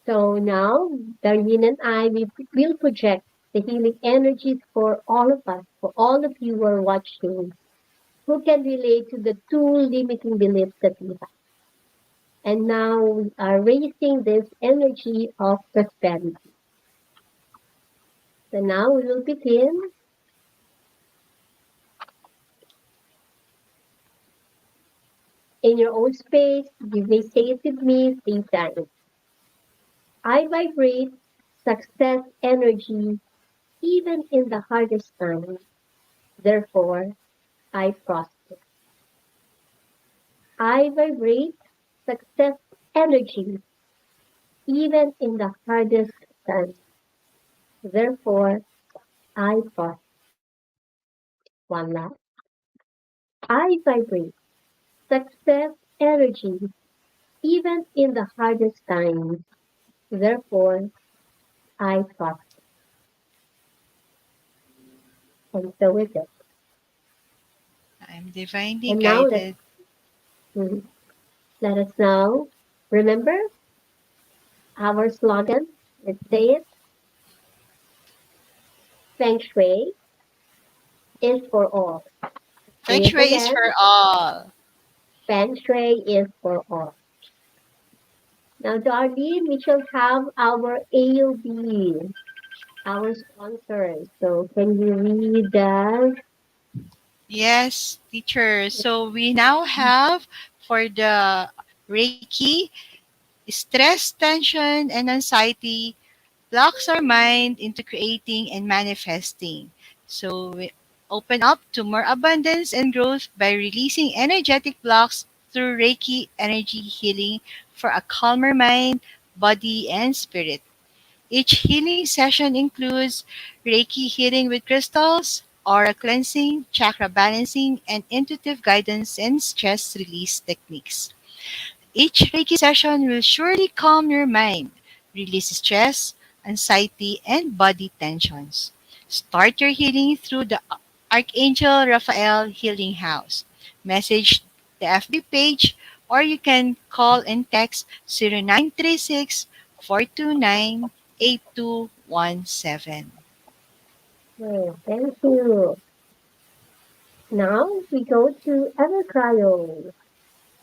Speaker 4: So now, Darlene and I, we will project the healing energies for all of us, for all of you who are watching, who can relate to the two limiting beliefs that we have. And now we are raising this energy of prosperity. So now we will begin. In your own space, you may say it with me 3 times. I vibrate success energy even in the hardest times. Therefore, I prosper. I vibrate success energy even in the hardest times. Therefore, I prosper. One last. I vibrate success energy even in the hardest times. Therefore, I prosper. And so is it.
Speaker 5: I'm divinely
Speaker 4: And now
Speaker 5: guided.
Speaker 4: mm, let us now remember our slogan. Let's say it. Feng Shui is for all.
Speaker 5: Feng
Speaker 4: Say it
Speaker 5: Shui is
Speaker 4: again.
Speaker 5: for all.
Speaker 4: Feng Shui is for all. Now, Darlene, we shall have our AOB, our sponsors. So, can you read that?
Speaker 5: Yes, teacher. So we now have for the Reiki, stress, tension, and anxiety blocks our mind into creating and manifesting. So we open up to more abundance and growth by releasing energetic blocks through Reiki energy healing for a calmer mind, body, and spirit. Each healing session includes Reiki healing with crystals, aura cleansing, chakra balancing, and intuitive guidance and stress release techniques. Each Reiki session will surely calm your mind, release stress, anxiety, and body tensions. Start your healing through the Archangel Raphael Healing House. Message the FB page or you can call and text 0936 429 8217.
Speaker 4: Oh, thank you. Now we go to Evercryo.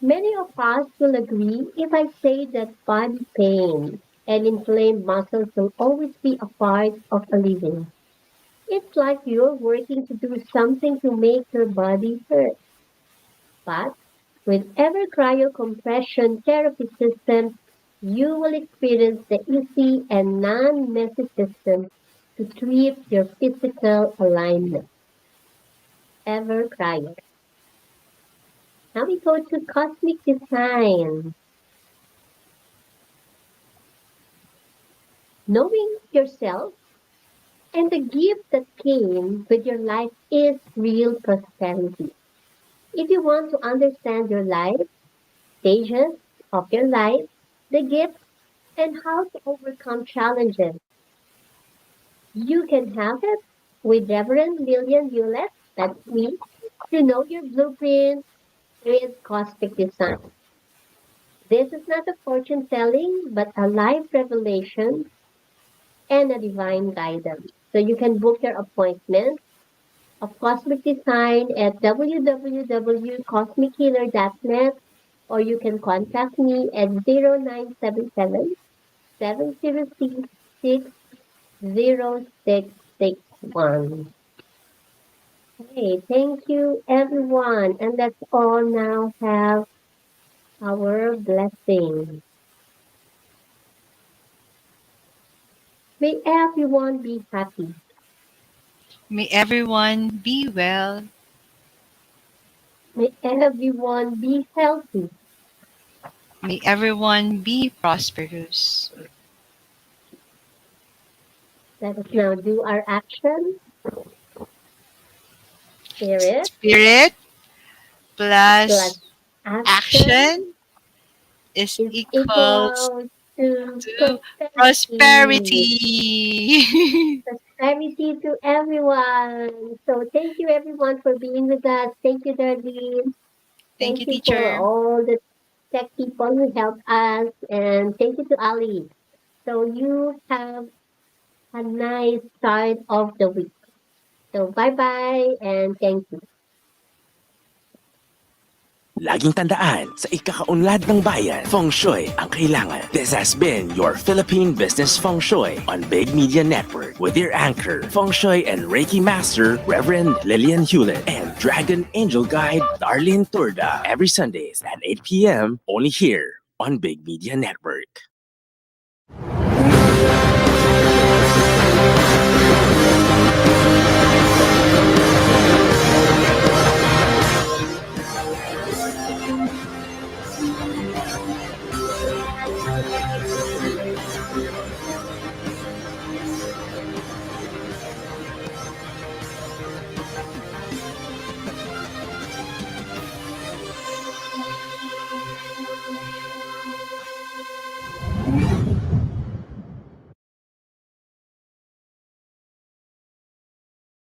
Speaker 4: Many of us will agree if I say that body pain and inflamed muscles will always be a part of a living. It's like you're working to do something to make your body hurt. But with ever cryocompression therapy system, you will experience the easy and non-messy system to treat your physical alignment. Ever cryo. Now we go to cosmic design. Knowing yourself and the gift that came with your life is real prosperity. If you want to understand your life, stages of your life, the gifts, and how to overcome challenges, you can have it with Reverend Lilian Hewlett. That's me. To know your blueprint with cosmic design. This is not a fortune telling, but a life revelation and a divine guidance. So you can book your appointment of Cosmic Design at www.cosmichealer.net, or you can contact me at 0977 706 0661. Okay, thank you everyone. And let's all now have our blessing. May everyone be happy.
Speaker 5: May everyone be well.
Speaker 4: May everyone be healthy.
Speaker 5: May everyone be prosperous.
Speaker 4: Let us now do our action. Spirit
Speaker 5: Spirit
Speaker 4: plus
Speaker 5: plus
Speaker 4: action
Speaker 5: action is
Speaker 4: is
Speaker 5: equals
Speaker 4: equal to
Speaker 5: to
Speaker 4: prosperity.
Speaker 5: prosperity.
Speaker 4: Prosperity to everyone. So thank you everyone for being with us. Thank you, Darleen.
Speaker 5: Thank
Speaker 4: Thank
Speaker 5: you,
Speaker 4: you for
Speaker 5: teacher.
Speaker 4: all the tech people who helped us. And thank you to Ali. So you have a nice start of the week. So bye-bye and thank you.
Speaker 3: Laging tandaan, sa ikakaunlad ng bayan, Feng Shui ang kailangan. This has been your Philippine Business Feng Shui on Big Media Network with your anchor, Feng Shui and Reiki Master, Reverend Lilian Hewlett, and Dragon Angel Guide, Darleen Turda, every Sundays at 8 p.m. only here on Big Media Network.